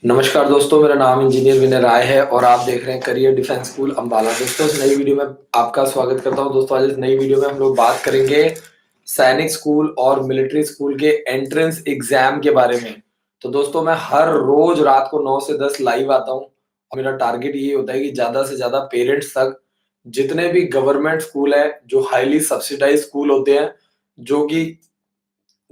नमस्कार दोस्तों, मेरा नाम इंजीनियर विनय राय है और आप देख रहे हैं करियर डिफेंस स्कूल अम्बाला। दोस्तों, इस नई वीडियो में आपका स्वागत करता हूं। दोस्तों, आज इस नई वीडियो में हम लोग बात करेंगे सैनिक स्कूल और मिलिट्री स्कूल के एंट्रेंस एग्जाम के बारे में। तो दोस्तों, मैं हर रोज रात को 9 से 10 लाइव आता हूं और मेरा टारगेट ये होता है कि ज्यादा से ज्यादा पेरेंट्स तक जितने भी गवर्नमेंट स्कूल है, जो हाईली सब्सिडाइज स्कूल होते हैं, जो कि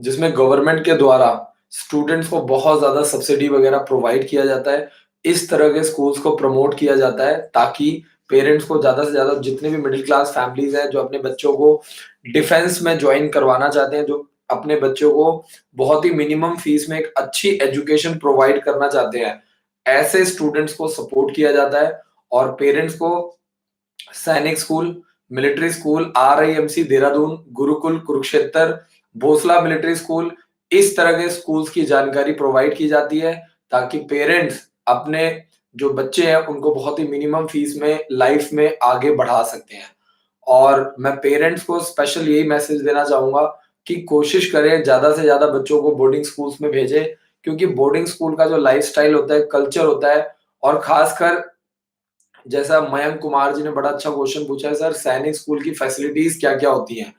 जिसमें गवर्नमेंट के द्वारा स्टूडेंट्स को बहुत ज़्यादा सब्सिडी वगैरह प्रोवाइड किया जाता है। इस तरह के स्कूल्स को प्रमोट किया जाता है ताकि पेरेंट्स को ज़्यादा से ज़्यादा जितने भी मिडिल क्लास फैमिलीज़ हैं, जो अपने बच्चों को डिफेंस में जॉइन करवाना चाहते हैं, जो अपने बच्चों को बहुत ही मिनिमम फीस में एक अच्छी एजुकेशन प्रोवाइड करना चाहते हैं, ऐसे स्टूडेंट्स को सपोर्ट किया जाता है। और पेरेंट्स को Sainik school, military school, RIMC Dehradun, Gurukul Kurukshetra, Bhonsala military school, इस तरह के स्कूल्स की जानकारी प्रोवाइड की जाती है ताकि पेरेंट्स अपने जो बच्चे हैं उनको बहुत ही मिनिमम फीस में लाइफ में आगे बढ़ा सकते हैं। और मैं पेरेंट्स को स्पेशल यही मैसेज देना चाहूंगा कि कोशिश करें ज्यादा से ज्यादा बच्चों को बोर्डिंग स्कूल्स में भेजें, क्योंकि बोर्डिंग स्कूल का जो लाइफस्टाइल होता है, कल्चर होता है, और खासकर जैसा मयंक कुमार जी ने बड़ा अच्छा क्वेश्चन पूछा है, सर सैनिक स्कूल की फैसिलिटीज क्या-क्या होती हैं?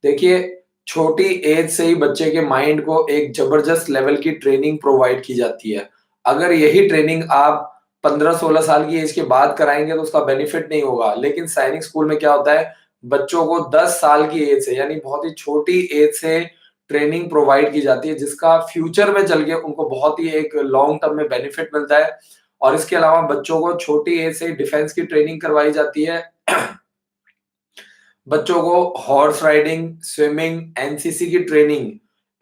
देखिए, छोटी एज से ही बच्चे के माइंड को एक जबरदस्त लेवल की ट्रेनिंग प्रोवाइड की जाती है। अगर यही ट्रेनिंग आप 15-16 साल की एज के बाद कराएँगे तो उसका बेनिफिट नहीं होगा। लेकिन सैनिक स्कूल में क्या होता है, बच्चों को 10 साल की एज से यानी बहुत ही छोटी एज से ट्रेनिंग प्रोवाइड की जाती है, जिसका फ्यूचर में चल के उनको बहुत ही एक लॉन्ग टर्म में बेनिफिट मिलता है। और इसके अलावा बच्चों को छोटी एज से डिफेंस की ट्रेनिंग करवाई जाती है। बच्चों को हॉर्स राइडिंग, स्विमिंग, एनसीसी की ट्रेनिंग।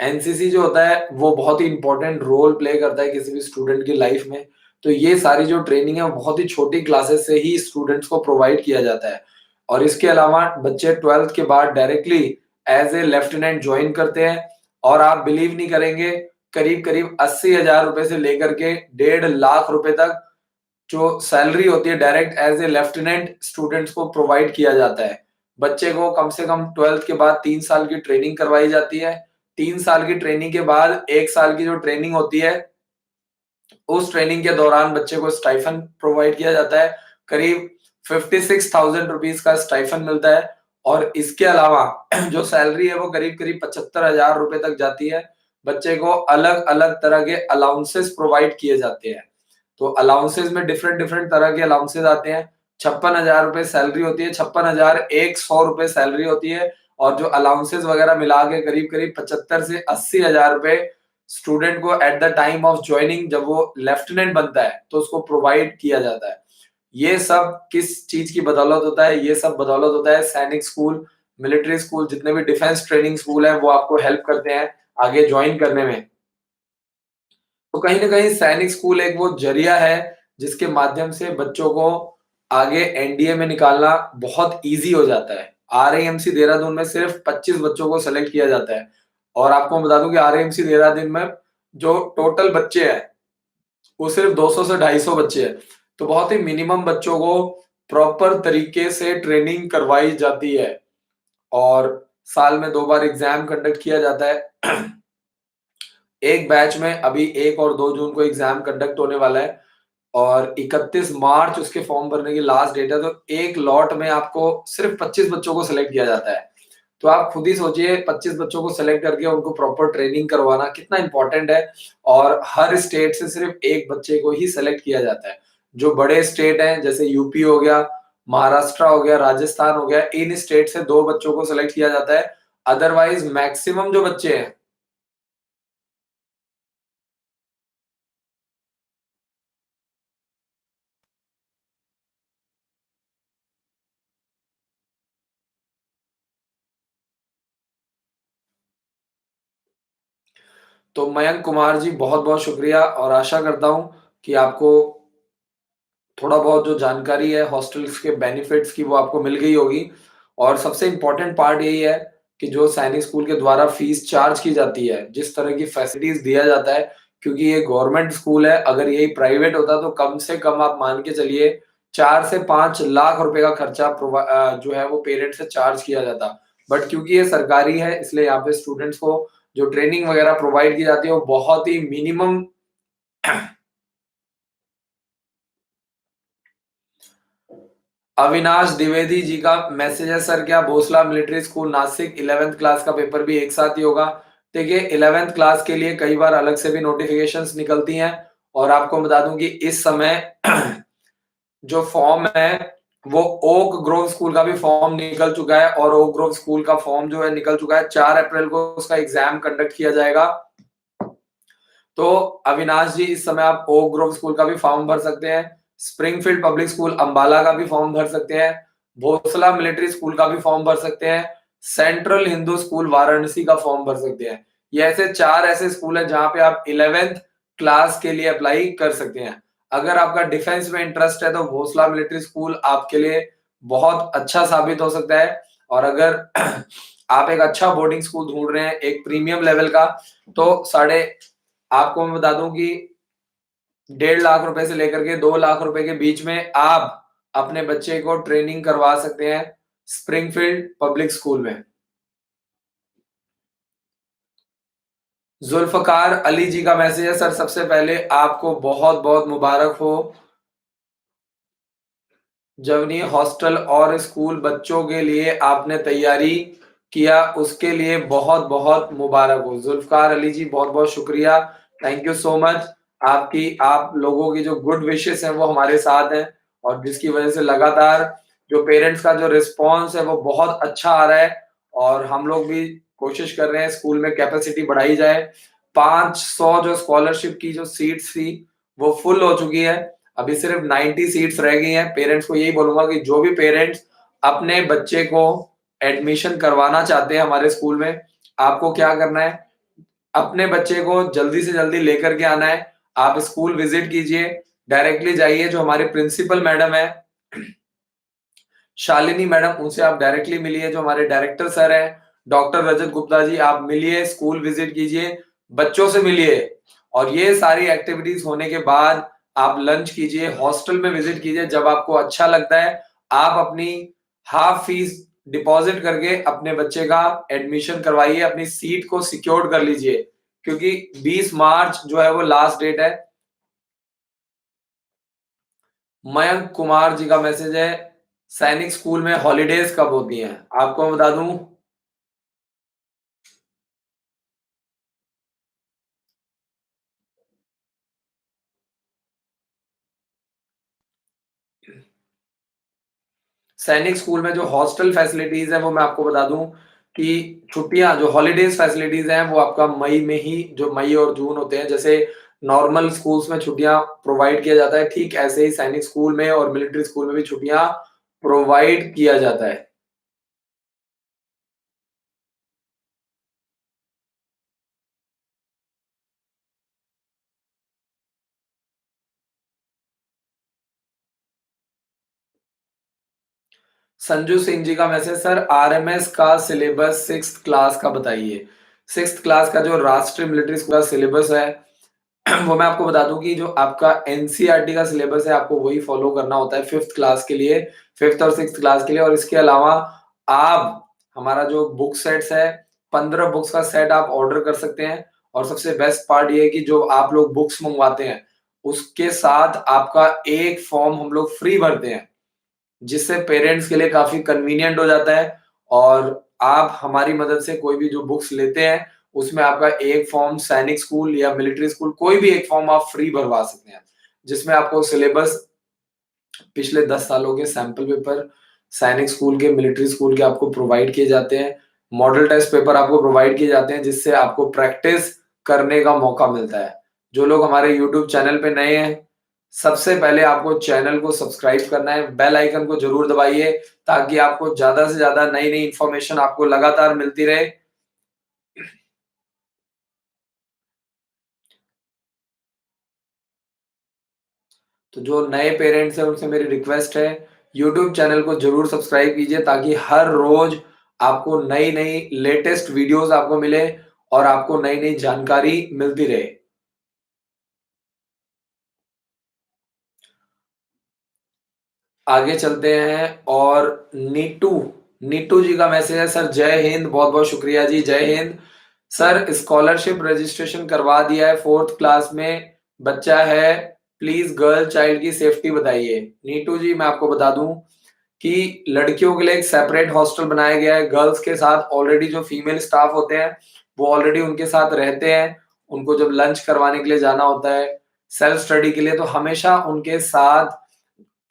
एनसीसी जो होता है वो बहुत ही इंपॉर्टेंट रोल प्ले करता है किसी भी स्टूडेंट की लाइफ में। तो ये सारी जो ट्रेनिंग है वो बहुत ही छोटी क्लासेस से ही स्टूडेंट्स को प्रोवाइड किया जाता है। और इसके अलावा बच्चे 12th के बाद directly as a lieutenant join करते हैं। और आप बिलीव नहीं करेंगे, करीब-करीब 80,000 रुपए से लेकर के 1.5 लाख रुपए तक जो सैलरी होती है direct as a lieutenant students को प्रोवाइड किया जाता है। बच्चे को कम से कम 12th के बाद 3 साल की ट्रेनिंग करवाई जाती है। 3 साल की ट्रेनिंग के बाद 1 साल की जो ट्रेनिंग होती है, उस ट्रेनिंग के दौरान बच्चे को स्टाइफन प्रोवाइड किया जाता है। करीब 56,000 रुपीज़ का स्टाइफन मिलता है। और इसके अलावा जो सैलरी है वो करीब-करीब 75,000 रुपए तक जाती है। बच्चे को अलग-अलग तरह के अलाउंसेस प्रोवाइड किए जाते हैं। तो अलाउंसेस में डिफरेंट डिफरेंट तरह के अलाउंसेस आते हैं। 56,000 रुपए सैलरी होती है, 56,100 रुपए सैलरी होती है। और जो अलाउंसेस वगैरह मिला के करीब करीब 75 से 80,000 रुपए स्टूडेंट को at the time of joining, जब वो लेफ्टिनेंट बनता है, तो उसको प्रोवाइड किया जाता है। ये सब किस चीज की बदौलत होता है? ये सब बदौलत होता है सैनिक स्कूल, मिलिट्री स्कूल, जितने भी डिफेंस ट्रेनिंग स्कूल है वो आपको हेल्प करते हैं आगे ज्वाइन करने में। तो कहीं न कहीं सैनिक स्कूल एक वो ज़रिया है, जिसके माध्यम से बच्चों को आगे एनडीए में निकालना बहुत ईज़ी हो जाता है। आरआईएमसी देहरादून में सिर्फ़ 25 बच्चों को सेलेक्ट किया जाता है। और आपको मैं बता दूँ कि आरआईएमसी देहरादून में जो टोटल बच्चे हैं, वो सिर्फ़ 200 से 250 बच्चे हैं। तो बहुत ही मिनिमम बच्चों को प्रॉपर तरीके से ट्रेनिंग करवाई जाती है। और साल में 2 बार एग्ज़ाम कंडक्ट किया जाता है। एक बैच में अभी 1 और 2 जून को एग्ज़ाम कंडक्ट होने वाला है और 31 मार्च उसके फॉर्म भरने की लास्ट डेट है। तो एक लॉट में आपको सिर्फ़ 25 बच्चों को सेलेक्ट किया जाता है। तो आप खुद ही सोचिए, 25 बच्चों को सेलेक्ट करके उनको प्रॉपर ट्रेनिंग करवाना कितना इम्पोर्टेंट है। और हर स्टेट से सिर्फ़ 1 बच्चे को ही सेलेक्ट किया जाता है। जो बड़े स्टेट हैं जैसे यूपी हो गया, महाराष्ट्र हो गया, राजस्थान हो गया, इन स्टेट से 2 बच्चों को सेलेक्ट किया जाता है। अदरवाइज़ मैक्सिमम जो बच्चे हैं। तो मयंक कुमार जी, बहुत-बहुत शुक्रिया और आशा करता हूँ कि आपको थोड़ा बहुत जो जानकारी है हॉस्टल्स के बेनिफिट्स की वो आपको मिल गई होगी। और सबसे इम्पोर्टेंट पार्ट यही है कि जो सैनिक स्कूल के द्वारा फीस चार्ज की जाती है, जिस तरह की फैसिलिटीज़ दिया जाता है, क्योंकि ये गवर्नमेंट स्कूल है, अगर यही प्राइवेट होता तो कम से कम आप मान के चलिए 4 से 5 लाख रुपए का खर्चा जो है वो पेरेंट्स से चार्ज किया जाता। बट क्योंकि ये सरकारी है, इसलिए यहाँ पे स्टूडेंट्स को जो ट्रेनिंग वगैरह प्रोवाइड की जाती है वो बहुत ही मिनिमम अविनाश द्विवेदी जी का मैसेज है, सर क्या Bhonsala military school Nashik 11th class का पेपर भी एक साथ ही होगा? देखिए 11th क्लास के लिए कई बार अलग से भी नोटिफिकेशंस निकलती हैं, और आपको बता दूं कि इस समय जो फॉर्म है वो ओक ग्रोव स्कूल का भी फॉर्म निकल चुका है, और ओक ग्रोव स्कूल का फॉर्म जो है निकल चुका है। 4 अप्रैल को उसका एग्जाम कंडक्ट किया जाएगा। तो अविनाश जी इस समय आप ओक ग्रोव स्कूल का भी फॉर्म भर सकते हैं, स्प्रिंगफील्ड पब्लिक स्कूल अंबाला का भी फॉर्म भर सकते हैं, भोसला मिलिट्री स्कूल का भी फॉर्म भर सकते हैं, सेंट्रल हिंदू स्कूल वाराणसी का फॉर्म भर सकते हैं। ये ऐसे 4 ऐसे स्कूल हैं जहां पे आप 11th क्लास के लिए अप्लाई कर सकते हैं। अगर आपका डिफेंस में इंटरेस्ट है तो भोसला मिलिट्री स्कूल आपके लिए बहुत अच्छा साबित हो सकता है। और अगर आप एक अच्छा बोर्डिंग स्कूल ढूंढ रहे हैं एक प्रीमियम लेवल का, तो साढ़े आपको मैं बता दूं कि 1.5 लाख रुपए से लेकर के 2 लाख रुपए के बीच में आप अपने बच्चे को ट्रेनिंग करवा सकते हैं स्प्रिंगफील्ड पब्लिक स्कूल में। जुल्फकार अली जी का मैसेज है, सर सबसे पहले आपको बहुत बहुत मुबारक हो, जवनी हॉस्टल और स्कूल बच्चों के लिए आपने तैयारी किया उसके लिए बहुत बहुत मुबारक हो। जुल्फकार अली जी बहुत बहुत शुक्रिया, थैंक यू सो मच। आपकी आप लोगों की जो गुड विशेस हैं वो हमारे साथ हैं, और जिसकी वजह से लगातार जो पेरेंट्स का जो रिस्पॉन्स है वो बहुत अच्छा आ रहा है, और हम लोग भी कोशिश कर रहे हैं स्कूल में कैपेसिटी बढ़ाई जाए। 500 जो स्कॉलरशिप की जो सीट्स थी वो फुल हो चुकी है, अभी सिर्फ 90 सीट्स रह गई हैं। पेरेंट्स को यही बोलूंगा कि जो भी पेरेंट्स अपने बच्चे को एडमिशन करवाना चाहते हैं हमारे स्कूल में, आपको क्या करना है, अपने बच्चे को जल्दी से जल्दी लेकर के आना है। आप स्कूल विजिट कीजिए, डायरेक्टली जाइए, जो हमारे प्रिंसिपल मैडम है शालिनी मैडम, उनसे आप डायरेक्टली मिलिए। जो हमारे डायरेक्टर सर हैं डॉक्टर रजत गुप्ता जी, आप मिलिए, स्कूल विजिट कीजिए, बच्चों से मिलिए, और ये सारी एक्टिविटीज होने के बाद आप लंच कीजिए, हॉस्टल में विजिट कीजिए। जब आपको अच्छा लगता है आप अपनी हाफ फीस डिपॉजिट करके अपने बच्चे का एडमिशन करवाइए, अपनी सीट को सिक्योर कर लीजिए, क्योंकि 20 मार्च जो है वो लास्ट डेट है। मयंक कुमार जी का मैसेज है, सैनिक स्कूल में हॉलीडेज कब होती हैं? आपको मैं बता दूं, सैनिक स्कूल में जो हॉस्टल फैसिलिटीज है वो मैं आपको बता दूं कि छुट्टियां जो हॉलीडेज फैसिलिटीज हैं वो आपका मई में ही, जो मई और जून होते हैं, जैसे नॉर्मल स्कूल्स में छुट्टियां प्रोवाइड किया जाता है, ठीक ऐसे ही सैनिक स्कूल में और मिलिट्री स्कूल में भी छुट्टियां प्रोवाइड किया जाता है। संजू सिंह जी का मैसेज, सर आरएमएस का सिलेबस 6th क्लास का बताइए। 6th क्लास का जो राष्ट्रीय मिलिट्री स्कूल का सिलेबस है वो मैं आपको बता दूं कि जो आपका एनसीईआरटी का सिलेबस है आपको वही फॉलो करना होता है 5th क्लास के लिए, 5th और 6th क्लास के लिए। और इसके अलावा आप हमारा जो बुक सेट्स है, 15 बुक्स का सेट आप ऑर्डर कर सकते हैं। और सबसे बेस्ट पार्ट ये है कि जो आप लोग बुक्स मंगवाते हैं उसके साथ आपका एक फॉर्म हम लोग फ्री भरते हैं, जिससे पेरेंट्स के लिए काफी कन्वीनियंट हो जाता है। और आप हमारी मदद से कोई भी जो बुक्स लेते हैं उसमें आपका एक फॉर्म सैनिक स्कूल या मिलिट्री स्कूल कोई भी एक फॉर्म आप फ्री भरवा सकते हैं, जिसमें आपको सिलेबस पिछले 10 सालों के सैंपल पेपर सैनिक स्कूल के, मिलिट्री स्कूल के आपको प्रोवाइड किए जाते हैं, मॉडल टेस्ट पेपर आपको प्रोवाइड किए जाते हैं, जिससे आपको प्रैक्टिस करने का मौका मिलता है। जो लोग हमारे यूट्यूब चैनल पे नए हैं, सबसे पहले आपको चैनल को सब्सक्राइब करना है, बेल आइकन को जरूर दबाइए, ताकि आपको ज्यादा से ज्यादा नई नई इंफॉर्मेशन आपको लगातार मिलती रहे। तो जो नए पेरेंट्स हैं उनसे मेरी रिक्वेस्ट है, यूट्यूब चैनल को जरूर सब्सक्राइब कीजिए, ताकि हर रोज आपको नई नई लेटेस्ट वीडियोस आपको मिले और आपको नई नई जानकारी मिलती रहे। आगे चलते हैं, और नीटू नीटू जी का मैसेज है, सर जय हिंद, बहुत बहुत शुक्रिया जी, जय हिंद। सर स्कॉलरशिप रजिस्ट्रेशन करवा दिया है, 4th क्लास में बच्चा है, प्लीज गर्ल चाइल्ड की सेफ्टी बताइए। नीटू जी मैं आपको बता दूं कि लड़कियों के लिए एक सेपरेट हॉस्टल बनाया गया है। गर्ल्स के साथ ऑलरेडी जो फीमेल स्टाफ होते हैं, वो ऑलरेडी उनके साथ रहते हैं। उनको जब लंच करवाने के लिए जाना होता है, सेल्फ स्टडी के लिए, तो हमेशा उनके साथ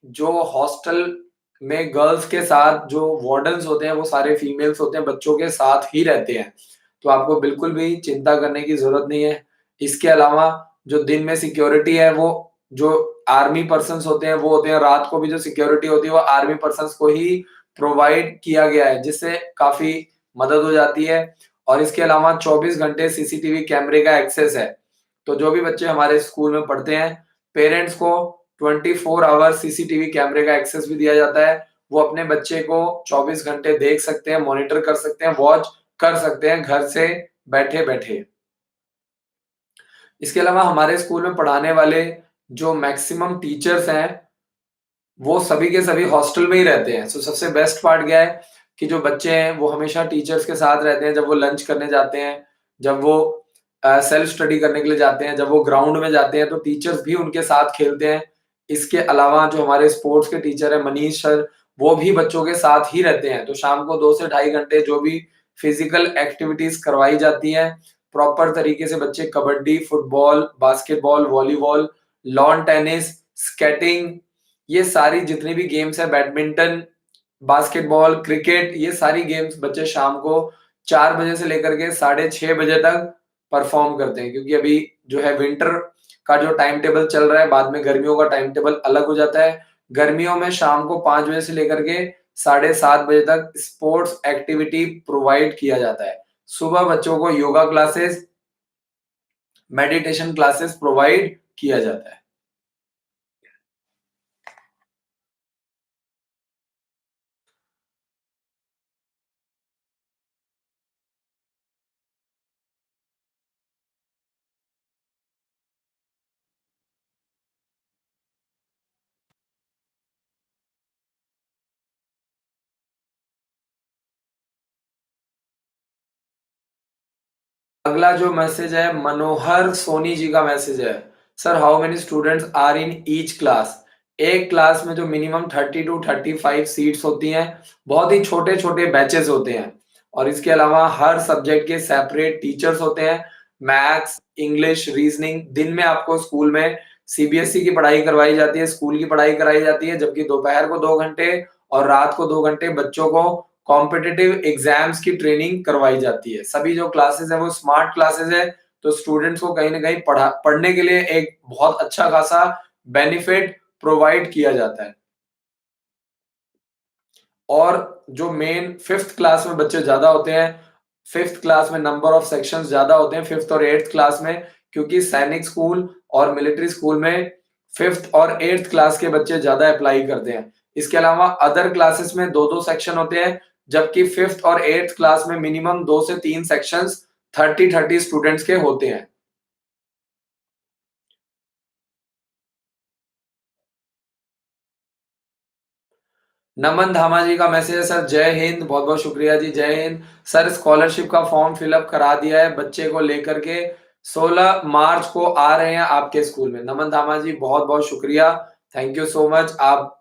जो हॉस्टल में गर्ल्स के साथ जो वार्डन्स होते हैं, वो सारे फीमेल्स होते हैं, बच्चों के साथ ही रहते हैं। तो आपको बिल्कुल भी चिंता करने की ज़रूरत नहीं है। इसके अलावा जो दिन में सिक्योरिटी है, वो जो आर्मी पर्सन्स होते हैं, वो होते हैं। रात को भी जो सिक्योरिटी होती है, वो आर्मी पर्सन्स को ही प्रोवाइड किया गया है, जिससे काफ़ी मदद हो जाती है। और इसके अलावा 24 घंटे सीसीटीवी कैमरे का एक्सेस है। तो जो भी बच्चे हमारे स्कूल में पढ़ते हैं, पेरेंट्स को 24 आवर सीसीटीवी कैमरे का एक्सेस भी दिया जाता है। वो अपने बच्चे को 24 घंटे देख सकते हैं, मॉनिटर कर सकते हैं, वॉच कर सकते हैं घर से बैठे-बैठे। इसके अलावा हमारे स्कूल में पढ़ाने वाले जो मैक्सिमम टीचर्स हैं, वो सभी के सभी हॉस्टल में ही रहते हैं। सो सबसे बेस्ट पार्ट क्या है कि जो बच्चे हैं, वो हमेशा टीचर्स के साथ रहते हैं। जब वो लंच करने जाते हैं, जब वो सेल्फ स्टडी करने के लिए जाते हैं, जब वो ग्राउंड में जाते हैं, तो टीचर्स भी उनके साथ खेलते हैं। इसके अलावा जो हमारे स्पोर्ट्स के टीचर हैं मनीष सर, वो भी बच्चों के साथ ही रहते हैं। तो शाम को 2 से ढाई घंटे जो भी फिजिकल एक्टिविटीज करवाई जाती हैं, प्रॉपर तरीके से बच्चे kabaddi, football, basketball, volleyball, lawn tennis, skating, ये सारी जितनी भी गेम्स है, बैडमिंटन, बास्केटबॉल, क्रिकेट, ये सारी गेम्स बच्चे शाम को 4 बजे से लेकर के साढ़े 6 बजे तक परफॉर्म करते हैं। क्योंकि अभी जो है विंटर का जो टाइम टेबल चल रहा है, बाद में गर्मियों का टाइम टेबल अलग हो जाता है। गर्मियों में शाम को 5 बजे से लेकर के साढ़े 7 बजे तक स्पोर्ट्स एक्टिविटी प्रोवाइड किया जाता है। सुबह बच्चों को yoga classes, meditation classes provide किया जाता है। अगला जो मैसेज है मनोहर सोनी जी का मैसेज है। Sir how many students are in each class? एक क्लास में जो मिनिमम 30 टू 35 सीट्स होती हैं, बहुत ही छोटे छोटे बैचेस होते हैं। और इसके अलावा हर सब्जेक्ट के सेपरेट टीचर्स होते हैं। मैथ्स, इंग्लिश, रीजनिंग, दिन में आपको स्कूल में सीबीएसई की पढ़ाई करवाई जाती है, स्कूल की पढ़ाई कराई जाती है, जबकि दोपहर को 2 घंटे और रात को 2 घंटे बच्चों को कॉम्पिटिटिव एग्जाम्स की ट्रेनिंग करवाई जाती है। सभी जो क्लासेस है वो स्मार्ट क्लासेस है, तो स्टूडेंट्स को कहीं ना कहीं पढ़ने के लिए एक बहुत अच्छा खासा बेनिफिट प्रोवाइड किया जाता है। और जो मेन फिफ्थ क्लास में बच्चे ज्यादा होते हैं, फिफ्थ क्लास में नंबर ऑफ सेक्शंस ज्यादा होते हैं फिफ्थ और एट्थ क्लास में, क्योंकि सैनिक स्कूल और मिलिट्री स्कूल में फिफ्थ और एट्थ क्लास के बच्चे ज्यादा अप्लाई करते हैं। इसके अलावा अदर क्लासेस में दो दो सेक्शन होते हैं, जबकि फिफ्थ और एट्थ क्लास में मिनिमम 2 से 3 सेक्शंस 30-30 स्टूडेंट्स के होते हैं। नमन धामा जी का मैसेज है, सर जय हिंद, बहुत बहुत शुक्रिया जी, जय हिंद। सर स्कॉलरशिप का फॉर्म फिलअप करा दिया है, बच्चे को लेकर के 16 मार्च को आ रहे हैं आपके स्कूल में। नमन धामा जी बहुत बहुत शुक्रिया, थैंक यू सो मच। आप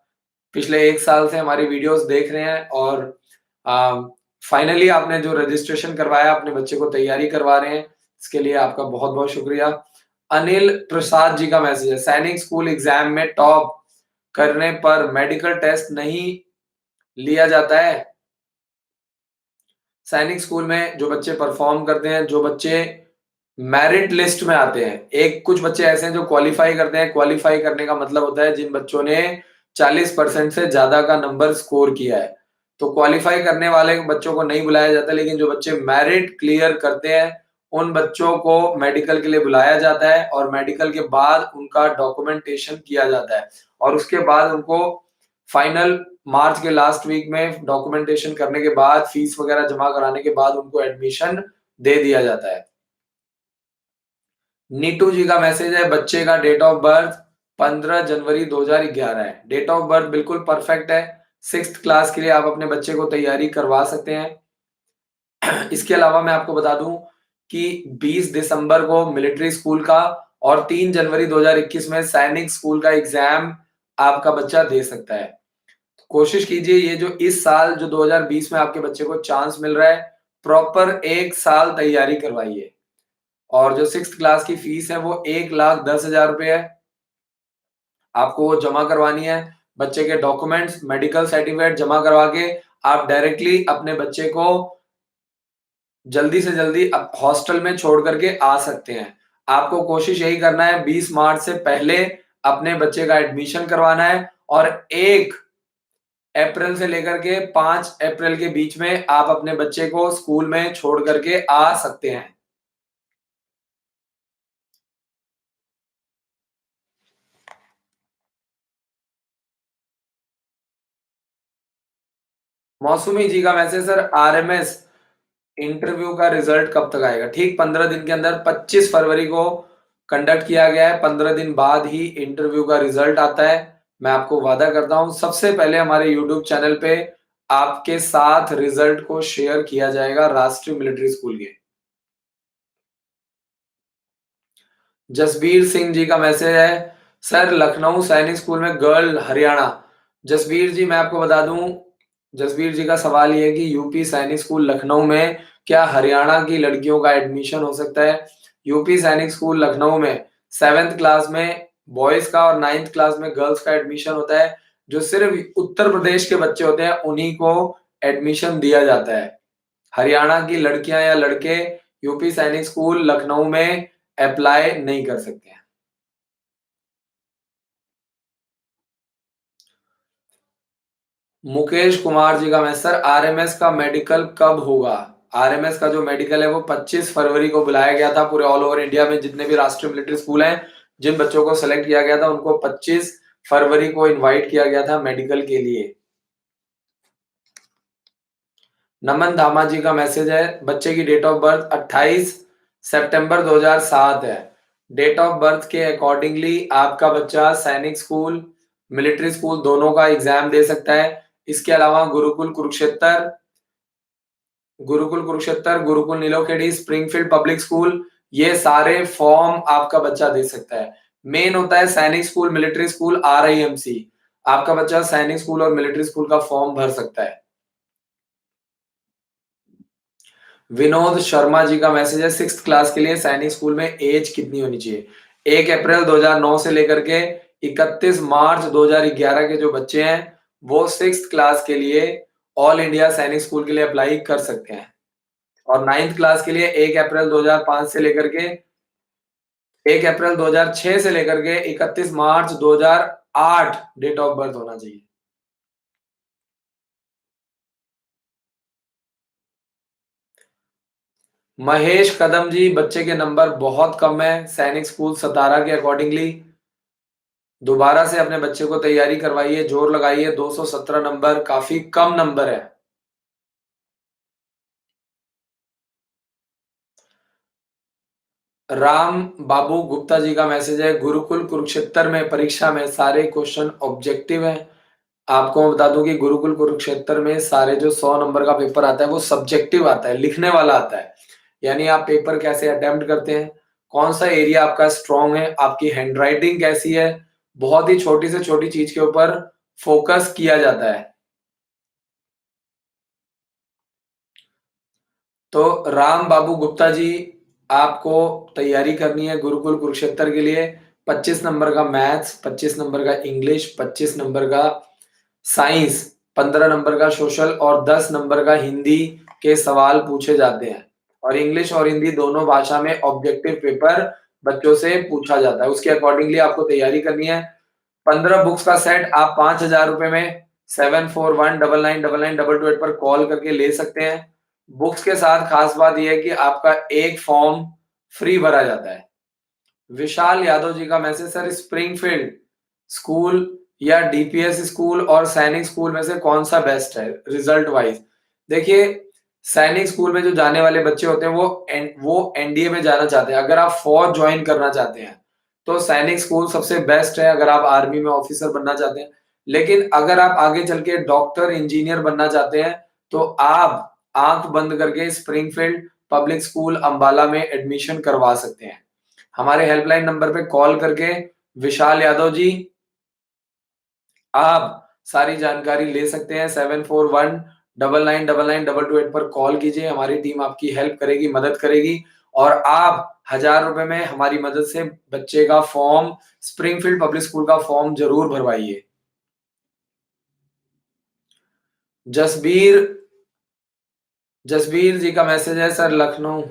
पिछले 1 साल से हमारी वीडियोस देख रहे हैं और फाइनली आपने जो रजिस्ट्रेशन करवाया, अपने बच्चे को तैयारी करवा रहे हैं, इसके लिए आपका बहुत बहुत शुक्रिया। अनिल प्रसाद जी का मैसेज है, सैनिक स्कूल एग्जाम में टॉप करने पर मेडिकल टेस्ट नहीं लिया जाता है? सैनिक स्कूल में जो बच्चे परफॉर्म करते हैं, जो बच्चे मेरिट लिस्ट में आते हैं, एक कुछ बच्चे ऐसे हैं जो क्वालिफाई करते हैं। क्वालिफाई करने का मतलब होता है जिन बच्चों ने 40% से ज्यादा का नंबर स्कोर किया है। तो क्वालिफाई करने वाले बच्चों को नहीं बुलाया जाता, लेकिन जो बच्चे मेरिट क्लियर करते हैं, उन बच्चों को मेडिकल के लिए बुलाया जाता है और मेडिकल के बाद उनका डॉक्यूमेंटेशन किया जाता है। और उसके बाद उनको फाइनल मार्च के लास्ट वीक में डॉक्यूमेंटेशन करने के बाद, फीस वगैरह जमा कराने के बाद उनको एडमिशन दे दिया जाता है। नीटू जी का मैसेज है, बच्चे का डेट ऑफ बर्थ 15 जनवरी 2011 है। डेट ऑफ बर्थ बिल्कुल परफेक्ट है। सिक्स्थ क्लास के लिए आप अपने बच्चे को तैयारी करवा सकते हैं। इसके अलावा मैं आपको बता दूं कि 20 दिसंबर को मिलिट्री स्कूल का और 3 जनवरी 2021 में सैनिक स्कूल का एग्जाम आपका बच्चा दे सकता है। कोशिश कीजिए ये जो इस साल जो 2020 में आपके बच्चे को चांस मिल रहा है, प्रॉपर 1 साल तैयारी करवाइए। और जो 6th क्लास की फीस है वो 1,10,000 रुपए है। आपको वो जमा करवानी है। बच्चे के डॉक्यूमेंट्स, मेडिकल सर्टिफिकेट जमा करवा के आप डायरेक्टली अपने बच्चे को जल्दी से जल्दी हॉस्टल में छोड़ करके आ सकते हैं। आपको कोशिश यही करना है 20 मार्च से पहले अपने बच्चे का एडमिशन करवाना है और 1 अप्रैल से लेकर के 5 अप्रैल के बीच में आप अपने बच्चे को स्कूल में छोड़ करके आ सकते हैं। मौसमी जी का मैसेज सर, आरएमएस इंटरव्यू का रिजल्ट कब तक आएगा? ठीक 15 दिन के अंदर 25 फरवरी को कंडक्ट किया गया है। 15 दिन बाद ही इंटरव्यू का रिजल्ट आता है। मैं आपको वादा करता हूं सबसे पहले हमारे यूट्यूब चैनल पे आपके साथ रिजल्ट को शेयर किया जाएगा राष्ट्रीय मिलिट्री स्कूल के। जसबीर सिंह जी का मैसेज है, सर लखनऊ सैनिक स्कूल में गर्ल हरियाणा। जसबीर जी मैं आपको बता दूं, जसबीर जी का सवाल ये है कि यूपी सैनिक स्कूल लखनऊ में क्या हरियाणा की लड़कियों का एडमिशन हो सकता है? यूपी सैनिक स्कूल लखनऊ में 7th क्लास में बॉयज का और 9th क्लास में गर्ल्स का एडमिशन होता है। जो सिर्फ उत्तर प्रदेश के बच्चे होते हैं उन्हीं को एडमिशन दिया जाता है। हरियाणा की लड़कियां या लड़के यूपी सैनिक स्कूल लखनऊ में अप्लाई नहीं कर सकते हैं। मुकेश कुमार जी का मैसेज, सर आरएमएस का मेडिकल कब होगा? आरएमएस का जो मेडिकल है वो 25 फरवरी को बुलाया गया था। पूरे ऑल ओवर इंडिया में जितने भी राष्ट्रीय मिलिट्री स्कूल हैं, जिन बच्चों को सेलेक्ट किया गया था उनको 25 फरवरी को इनवाइट किया गया था मेडिकल के लिए। नमन धामा जी का मैसेज है, बच्चे की डेट ऑफ बर्थ 28 सितंबर 2007 है। डेट ऑफ बर्थ के अकॉर्डिंगली आपका बच्चा सैनिक स्कूल, मिलिट्री स्कूल दोनों का एग्जाम दे सकता है। इसके अलावा Gurukul Nilokheri, Springfield public school, ये सारे फॉर्म आपका बच्चा दे सकता है। मेन होता है सैनिक स्कूल, मिलिट्री स्कूल, आरआईएमसी। आपका बच्चा सैनिक स्कूल और मिलिट्री स्कूल का फॉर्म भर सकता है। विनोद शर्मा जी का मैसेज है, 6th क्लास के लिए सैनिक स्कूल में एज कितनी होनी चाहिए? 1 अप्रैल 2009 से लेकर के 31 मार्च 2011 के जो बच्चे हैं वो 6th क्लास के लिए ऑल इंडिया सैनिक स्कूल के लिए अप्लाई कर सकते हैं। और 9th क्लास के लिए 1 अप्रैल 2005 से लेकर के 1 अप्रैल 2006 से लेकर के 31 मार्च 2008 डेट ऑफ बर्थ होना चाहिए। महेश कदम जी, बच्चे के नंबर बहुत कम है सैनिक स्कूल सतारा के अकॉर्डिंगली। दोबारा से अपने बच्चे को तैयारी करवाइए, जोर लगाइए। 217 नंबर काफी कम नंबर है। राम बाबू गुप्ता जी का मैसेज है, गुरुकुल कुरुक्षेत्र में परीक्षा में सारे क्वेश्चन ऑब्जेक्टिव हैं। आपको मैं बता दूं कि गुरुकुल कुरुक्षेत्र में सारे जो 100 नंबर का पेपर आता है वो सब्जेक्टिव आता है, लिखने वाला आता है। यानी आप पेपर कैसे अटेम्प्ट करते हैं, कौन सा एरिया आपका स्ट्रांग है, आपकी हैंडराइटिंग कैसी है, बहुत ही छोटी से छोटी चीज के ऊपर फोकस किया जाता है। तो राम बाबू गुप्ता जी, आपको तैयारी करनी है गुरुकुल कुरुक्षेत्र के लिए। 25 नंबर का मैथ्स, 25 नंबर का इंग्लिश, 25 नंबर का साइंस, 15 नंबर का सोशल और 10 नंबर का हिंदी के सवाल पूछे जाते हैं। और इंग्लिश और हिंदी दोनों भाषा में ऑब्जेक्टिव पेपर बच्चों से पूछा जाता है। उसके अकॉर्डिंगली आपको तैयारी करनी है। 15 बुक्स का सेट आप 5,000 रुपए में 74199922 पर कॉल करके ले सकते हैं। बुक्स के साथ खास बात यह है कि आपका एक फॉर्म फ्री भरा जाता है। विशाल यादव जी का मैसेज, सर स्प्रिंगफील्ड स्कूल या डीपीएस स्कूल और सैनिक स्कूल में से कौन सा बेस्ट है रिजल्ट वाइज? देखिए, सैनिक स्कूल में जो जाने वाले बच्चे होते हैं वो एनडीए में जाना चाहते हैं। अगर आप फौज ज्वाइन करना चाहते हैं तो सैनिक स्कूल सबसे बेस्ट है, अगर आप आर्मी में ऑफिसर बनना चाहते हैं। लेकिन अगर आप आगे चल के डॉक्टर इंजीनियर बनना चाहते हैं तो आप आंख बंद करके स्प्रिंगफील्ड पब्लिक स्कूल अंबाला में एडमिशन करवा सकते हैं। हमारे हेल्पलाइन नंबर पे कॉल करके विशाल यादव जी आप सारी जानकारी ले सकते हैं। 7419999922 पर कॉल कीजिए, हमारी टीम आपकी हेल्प करेगी, मदद करेगी और आप ₹1000 में हमारी मदद से बच्चे का फॉर्म स्प्रिंगफील्ड पब्लिक स्कूल का फॉर्म ज़रूर भरवाइए। जसबीर जसबीर जी का मैसेज है सर लखनऊ।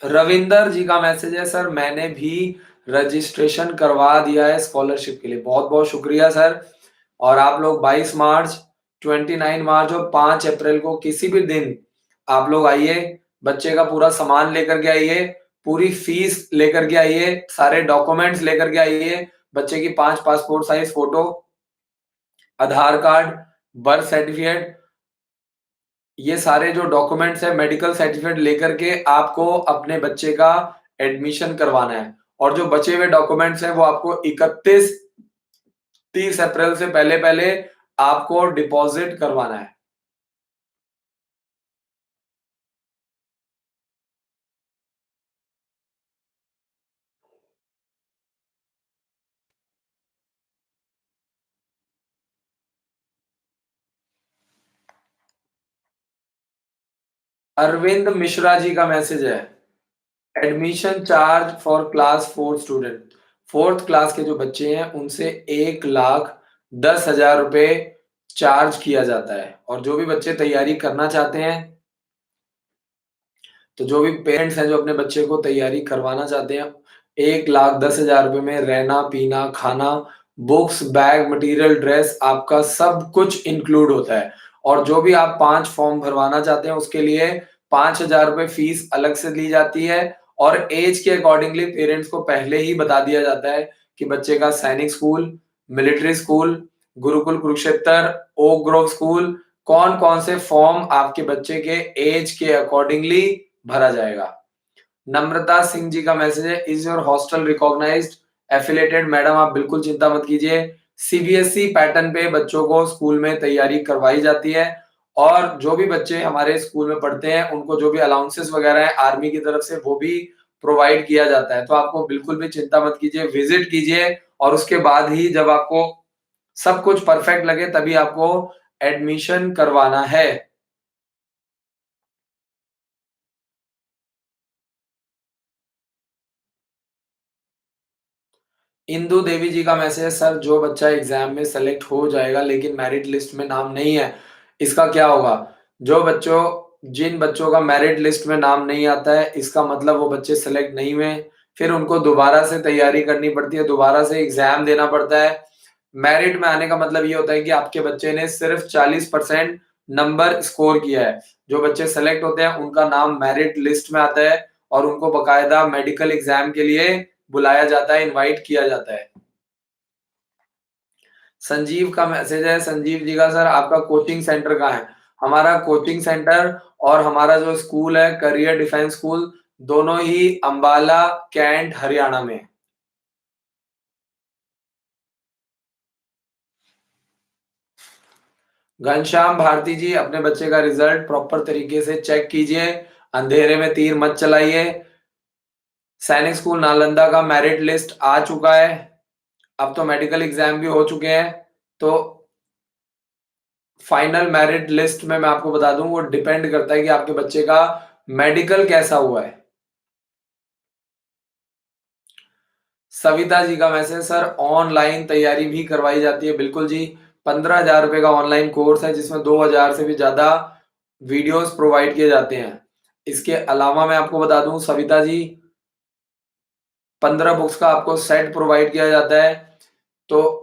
रविंदर जी का मैसेज है सर मैंने भी रजिस्ट्रेशन करवा दिया है स्कॉलरशिप के लिए। बहुत-बहुत शुक्रिया सर। और आप लोग 22 मार्च, 29 मार्च और 5 अप्रैल को किसी भी दिन आप लोग आइए, बच्चे का पूरा सामान लेकर के आइए, पूरी फीस लेकर के आइए, सारे डॉक्यूमेंट्स लेकर के आइए, बच्चे की 5 पासपोर्ट साइज फोटो, आधार कार्ड, बर्थ सर्टिफिकेट, ये सारे जो डॉक्यूमेंट्स हैं मेडिकल सर्टिफिकेट लेकर के आपको अपने बच्चे का एडमिशन करवाना है और जो बचे हुए डॉक्यूमेंट्स हैं वो आपको 31-30 अप्रैल से पहले-पहले आपको डिपॉजिट करवाना है। अरविंद मिश्रा जी का मैसेज है admission charge for class 4 student. 4th class के जो बच्चे हैं उनसे 1,10,000 रुपए चार्ज किया जाता है और जो भी बच्चे तैयारी करना चाहते हैं तो जो भी पेरेंट्स हैं जो अपने बच्चे को तैयारी करवाना चाहते हैं 1,10,000 रुपए में रहना पीना खाना बुक्स बैग मटेरियल ड्रेस आपका सब कुछ इंक्लूड होता है और जो भी आप 5 फॉर्म भरवाना चाहते हैं उसके लिए 5,000 रुपए फीस अलग से ली जाती है और एज के अकॉर्डिंगली पेरेंट्स को पहले ही बता दिया जाता है कि बच्चे का Sainik school, military school, Gurukul Kurukshetra, Oak Grove school कौन-कौन से फॉर्म आपके बच्चे के एज के अकॉर्डिंगली भरा जाएगा। नम्रता सिंह जी का मैसेज है is your hostel recognised affiliated. Madam आप बिल्कुल चिंता मत कीजिए। सीबीएसई पैटर्न पे बच्चों को स्कूल में तैयारी करवाई जाती है और जो भी बच्चे हमारे स्कूल में पढ़ते हैं उनको जो भी अलाउंसेस वगैरह है आर्मी की तरफ से वो भी प्रोवाइड किया जाता है। तो आपको बिल्कुल भी चिंता मत कीजिए, विजिट कीजिए और उसके बाद ही जब आपको सब कुछ परफेक्ट लगे तभी आपको एडमिशन करवाना है। इंदु देवी जी का मैसेज है सर जो बच्चा एग्जाम में सेलेक्ट हो जाएगा लेकिन मेरिट लिस्ट में नाम नहीं है इसका क्या होगा? जिन बच्चों का मेरिट लिस्ट में नाम नहीं आता है इसका मतलब वो बच्चे सेलेक्ट नहीं हुए, फिर उनको दोबारा से तैयारी करनी पड़ती है, दोबारा से एग्जाम देना पड़ता है। मेरिट में आने का मतलब ये होता है कि आपके बच्चे ने सिर्फ 40% नंबर स्कोर किया है। जो बच्चे सेलेक्ट होते हैं उनका नाम मेरिट लिस्ट में आता है और उनको बकायदा मेडिकल एग्जाम के लिए बुलाया जाता है, इनवाइट किया जाता है। संजीव का मैसेज है संजीव जी का सर आपका कोचिंग सेंटर कहाँ है? हमारा कोचिंग सेंटर और हमारा जो स्कूल है करियर डिफेंस स्कूल दोनों ही अंबाला कैंट हरियाणा में। घनश्याम भारती जी अपने बच्चे का रिजल्ट प्रॉपर तरीके से चेक कीजिए, अंधेरे में तीर मत चलाइए। सैनिक स्कूल नालंदा का मेरिट लिस्ट आ चुका है, अब तो मेडिकल एग्जाम भी हो चुके हैं, तो फाइनल मेरिट लिस्ट में मैं आपको बता दूं वो डिपेंड करता है कि आपके बच्चे का मेडिकल कैसा हुआ है। सविता जी का मैसेज सर ऑनलाइन तैयारी भी करवाई जाती है। बिल्कुल जी, 15,000 रुपए का ऑनलाइन कोर्स है जिसमें 2,000 से भी ज्यादा वीडियोस प्रोवाइड किए जाते हैं। इसके अलावा मैं आपको बता दूं सविता जी 15 बुक्स का आपको सेट प्रोवाइड किया जाता है, तो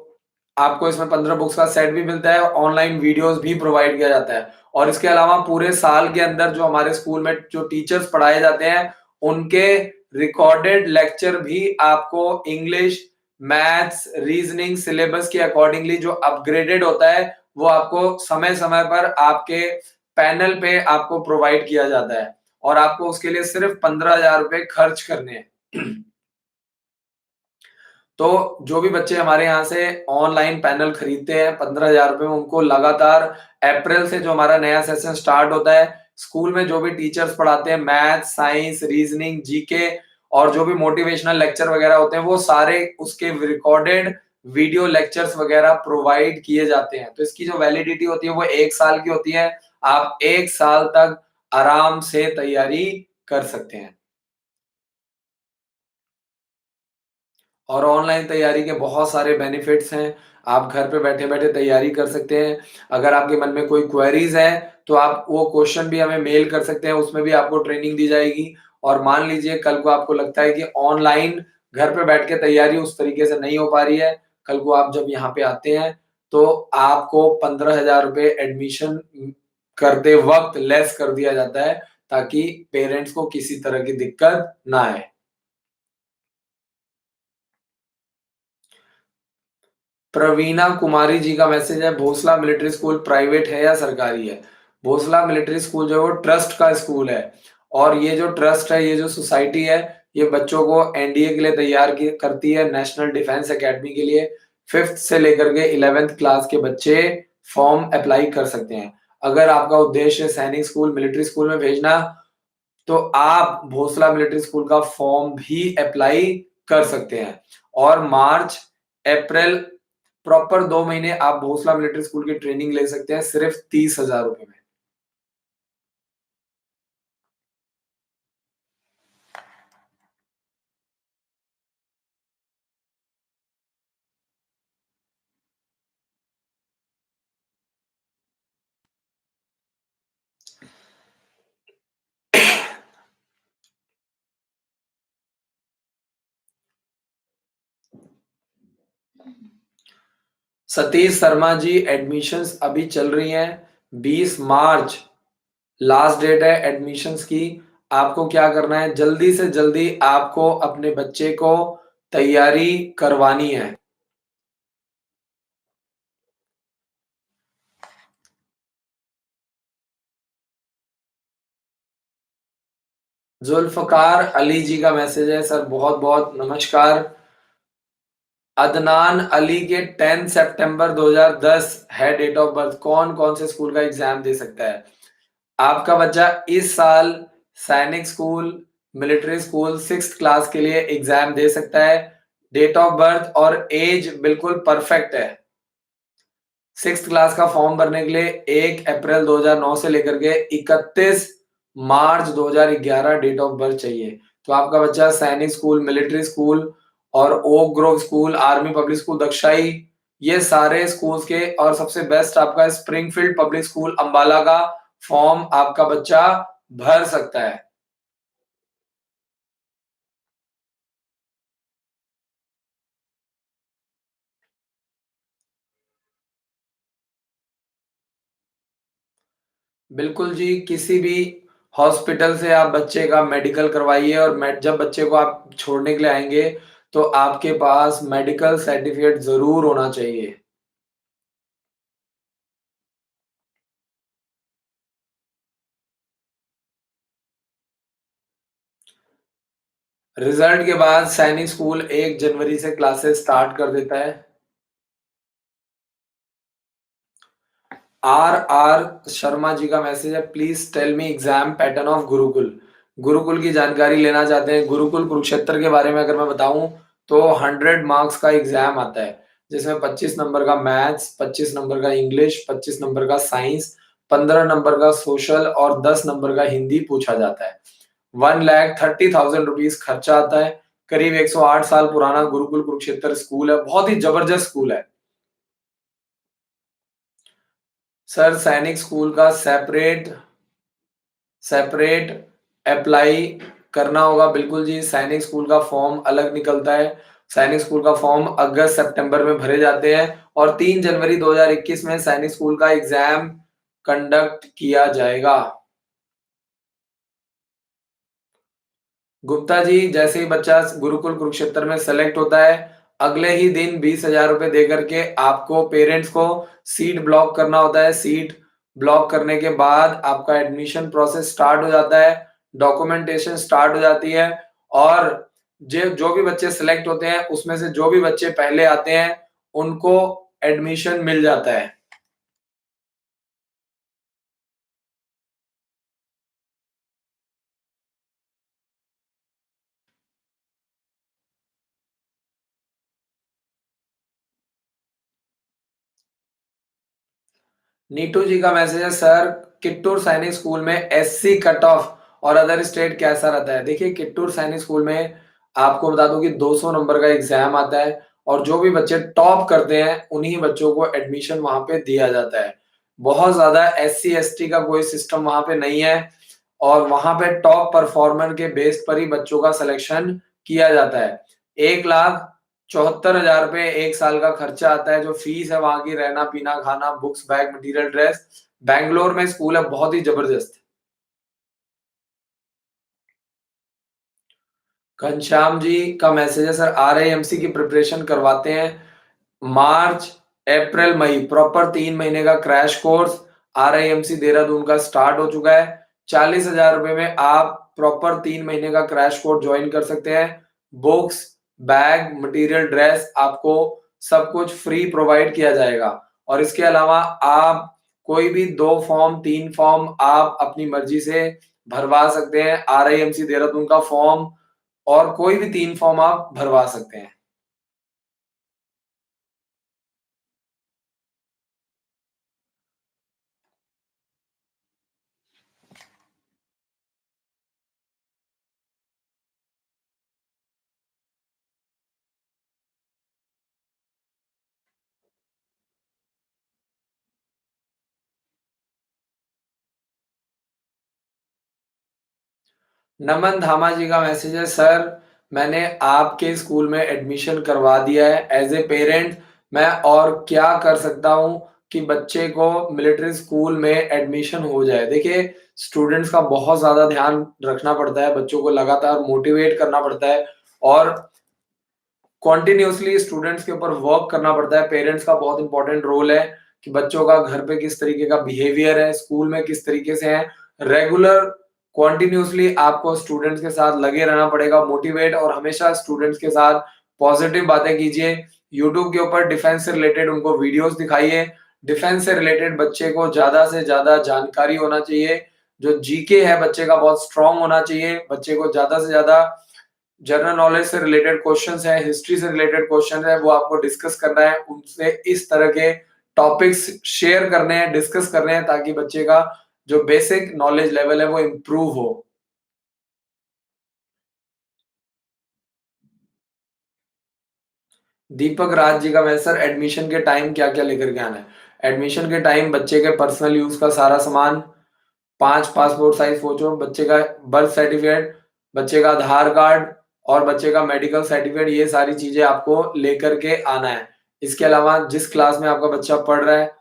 आपको इसमें 15 बुक्स का सेट भी मिलता है, ऑनलाइन वीडियोस भी प्रोवाइड किया जाता है और इसके अलावा पूरे साल के अंदर जो हमारे स्कूल में जो टीचर्स पढ़ाए जाते हैं, उनके रिकॉर्डेड लेक्चर भी आपको इंग्लिश, मैथ्स, रीजनिंग सिलेबस के अकॉर्डिंगली जो अपग्रेडेड होता है, वो आपको समय-समय पर आपके पैनल पे आपको प्रोवाइड किया जाता है और आपको उसके लिए सिर्फ 15,000 रुपए खर्च करने हैं। तो जो भी बच्चे हमारे यहाँ से ऑनलाइन पैनल खरीदते हैं 15,000 रुपए में उनको लगातार अप्रैल से जो हमारा नया सेशन स्टार्ट होता है स्कूल में जो भी टीचर्स पढ़ाते हैं मैथ, साइंस, रीजनिंग, जीके और जो भी मोटिवेशनल लेक्चर वगैरह होते हैं वो सारे उसके रिकॉर्डेड वीडियो लेक्चर्स वगैरह प्रोवाइड किए जाते हैं। तो इसकी जो वैलिडिटी होती है वो 1 साल की होती है। आप 1 साल तक आराम से तैयारी कर सकते हैं। और ऑनलाइन तैयारी के बहुत सारे बेनिफिट्स हैं। आप घर पे बैठे-बैठे तैयारी कर सकते हैं। अगर आपके मन में कोई क्वेरीज़ है, तो आप वो क्वेश्चन भी हमें मेल कर सकते हैं, उसमें भी आपको ट्रेनिंग दी जाएगी। और मान लीजिए कल को आपको लगता है कि ऑनलाइन घर पे बैठ के तैयारी उस तरीके से नहीं हो पा रही है, कल को आप जब यहाँ पे आते हैं, तो आपको ₹15,000 एडमिशन करते वक़्त लेस कर दिया जाता है, ताकि पेरेंट्स को किसी तरह की दिक्कत ना आए। प्रवीणा कुमारी जी का मैसेज है, भोसला मिलिट्री स्कूल प्राइवेट है या सरकारी है? भोसला मिलिट्री स्कूल जो है वो ट्रस्ट का स्कूल है और ये जो ट्रस्ट है, ये जो सोसाइटी है, ये बच्चों को एनडीए के लिए तैयार करती है, नेशनल डिफेंस एकेडमी के लिए। 5th से लेकर के 11th क्लास के बच्चे फॉर्म अप्लाई कर सकते हैं। अगर आपका उद्देश्य सैनिक स्कूल, मिलिट्री स्कूल में भेजना, तो आप भोसला मिलिट्री स्कूल का फॉर्म भी अप्लाई कर सकते हैं। और मार्च, अप्रैल प्रॉपर 2 महीने आप भोसला मिलिट्री स्कूल की ट्रेनिंग ले सकते हैं सिर्फ ₹30,000 में। सतीश शर्मा जी, एडमिशंस अभी चल रही हैं। 20 मार्च लास्ट डेट है एडमिशंस की। आपको क्या करना है, जल्दी से जल्दी आपको अपने बच्चे को तैयारी करवानी है। जुल्फ़कार अली जी का मैसेज है, सर बहुत-बहुत नमस्कार। अदनान अली के 10 सितंबर 2010 है डेट ऑफ बर्थ। कौन-कौन से स्कूल का एग्ज़ाम दे सकता है? आपका बच्चा इस साल सैनिक school, military school 6th class के लिए एग्ज़ाम दे सकता है। डेट ऑफ बर्थ और एज बिल्कुल परफेक्ट है। 6th क्लास का फॉर्म भरने के लिए 1 अप्रैल 2009 से लेकर के 31 मार्च 2011 डेट ऑफ बर्थ चाहिए। तो आपका बच्चा सैनिक स्कूल, मिलिट्री स्कूल और oak Grove school, army public school दक्षाई, ये सारे स्कूल्स के और सबसे बेस्ट आपका स्प्रिंगफील्ड पब्लिक स्कूल अंबाला का फॉर्म आपका बच्चा भर सकता है। बिल्कुल जी, किसी भी हॉस्पिटल से आप बच्चे का मेडिकल करवाइए और जब बच्चे को आप छोड़ने के लिए आएँगे, तो आपके पास मेडिकल सर्टिफ़िकेट ज़रूर होना चाहिए। रिज़ल्ट के बाद सैनिक स्कूल 1 जनवरी से क्लासेस स्टार्ट कर देता है। आर शर्मा जी का मैसेज है, please tell me exam pattern of Gurukul. Gurukul की जानकारी लेना चाहते हैं। गुरुकुल कुरुक्षेत्र के बारे में अगर मैं बताऊं, तो 100 मार्क्स का एग्जाम आता है, जिसमें 25 नंबर का मैथ्स, 25 नंबर का इंग्लिश, 25 नंबर का साइंस, 15 नंबर का सोशल और 10 नंबर का हिंदी पूछा जाता है। 1,30,000 रुपीज खर्चा आता है। करीब 108 साल पुराना गुरुकुल कुरुक्षेत्र स्कूल है, बहुत ही जबरदस्त स्कूल है। सर सैनिक स्कूल का सेपरेट सेपरेट अप्लाई करना होगा। बिल्कुल जी, सैनिक स्कूल का फॉर्म अलग निकलता है। सैनिक स्कूल का फॉर्म अगस्त सितंबर में भरे जाते हैं और 3 जनवरी 2021 में सैनिक स्कूल का एग्जाम कंडक्ट किया जाएगा। गुप्ता जी, जैसे ही बच्चा गुरुकुल कुरुक्षेत्र में सेलेक्ट होता है, अगले ही दिन 20,000 रुपए दे करके आपको पेरेंट्स को सीट ब्लॉक करना होता है। सीट ब्लॉक करने के बाद आपका एडमिशन प्रोसेस स्टार्ट हो जाता है, डॉक्यूमेंटेशन स्टार्ट हो जाती है और जो भी बच्चे सेलेक्ट होते हैं, उसमें से जो भी बच्चे पहले आते हैं, उनको एडमिशन मिल जाता है। नीटू जी का मैसेज है, सर किट्टूर सैनिक स्कूल में एससी कट ऑफ और अदर स्टेट कैसा रहता है? देखिए, किट्टूर सैनिक स्कूल में आपको बता दूं कि 200 नंबर का एग्जाम आता है और जो भी बच्चे टॉप करते हैं उन्हीं बच्चों को एडमिशन वहां पे दिया जाता है। बहुत ज्यादा एससी एसटी का कोई सिस्टम वहां पे नहीं है और वहां पे टॉप परफॉर्मर के बेस पर ही बच्चों का सिलेक्शन किया जाता है। 1,74,000 रुपए एक साल का खर्चा आता है। जो फीस है वहां की, रहना पीना खाना, books bag material dress. Bangalore में स्कूल है, बहुत ही जबरदस्त। घनश्याम जी का मैसेज है, सर आरआईएमसी की प्रिपरेशन करवाते हैं। मार्च अप्रैल मई प्रॉपर 3 महीने का क्रैश कोर्स आरआईएमसी देहरादून का स्टार्ट हो चुका है। 40,000 रुपए में आप प्रॉपर 3 महीने का क्रैश कोर्स ज्वाइन कर सकते हैं। बुक्स, बैग, मटेरियल, ड्रेस आपको सब कुछ फ्री प्रोवाइड किया जाएगा। और इसके अलावा आप कोई भी 2 फॉर्म 3 फॉर्म आप अपनी मर्जी से भरवा सकते हैं। आरआईएमसी देहरादून का फॉर्म और कोई भी 3 फॉर्म आप भरवा सकते हैं। नमन धामा जी का मैसेज है, सर मैंने आपके स्कूल में एडमिशन करवा दिया है। एज ए पेरेंट मैं और क्या कर सकता हूं कि बच्चे को मिलिट्री स्कूल में एडमिशन हो जाए? देखिए, स्टूडेंट्स का बहुत ज्यादा ध्यान रखना पड़ता है, बच्चों को लगातार मोटिवेट करना पड़ता है और कॉन्टिन्यूसली स्टूडेंट्स के ऊपर वर्क करना पड़ता है। पेरेंट्स का बहुत इंपॉर्टेंट रोल है कि बच्चों का घर पे किस तरीके का बिहेवियर है, स्कूल में किस तरीके से है। रेगुलर कॉन्टिन्यूसली आपको स्टूडेंट्स के साथ लगे रहना पड़ेगा, मोटिवेट, और हमेशा स्टूडेंट्स के साथ पॉजिटिव बातें कीजिए। यूट्यूब के ऊपर डिफेंस से रिलेटेड उनको वीडियोस दिखाइए। डिफेंस से रिलेटेड बच्चे को ज्यादा से ज्यादा जानकारी होना चाहिए। जो जीके है बच्चे का बहुत स्ट्रांग होना चाहिए। बच्चे को ज्यादा से ज्यादा जनरल नॉलेज से रिलेटेड क्वेश्चंस है, हिस्ट्री से रिलेटेड क्वेश्चन है, वो आपको डिस्कस करना है। उनसे इस तरह के टॉपिक्स शेयर करने हैं, डिस्कस करने हैं, ताकि बच्चे का जो बेसिक नॉलेज लेवल है वो इम्प्रूव हो। दीपक राज जी का मैसेज, सर एडमिशन के टाइम क्या क्या लेकर के आना है? एडमिशन के टाइम बच्चे के पर्सनल यूज का सारा सामान, 5 पासपोर्ट साइज फोटो, बच्चे का बर्थ सर्टिफिकेट, बच्चे का आधार कार्ड और बच्चे का मेडिकल सर्टिफिकेट, ये सारी चीजें आपको लेकर के आना है। इसके अलावा जिस क्लास में आपका बच्चा पढ़ रहा है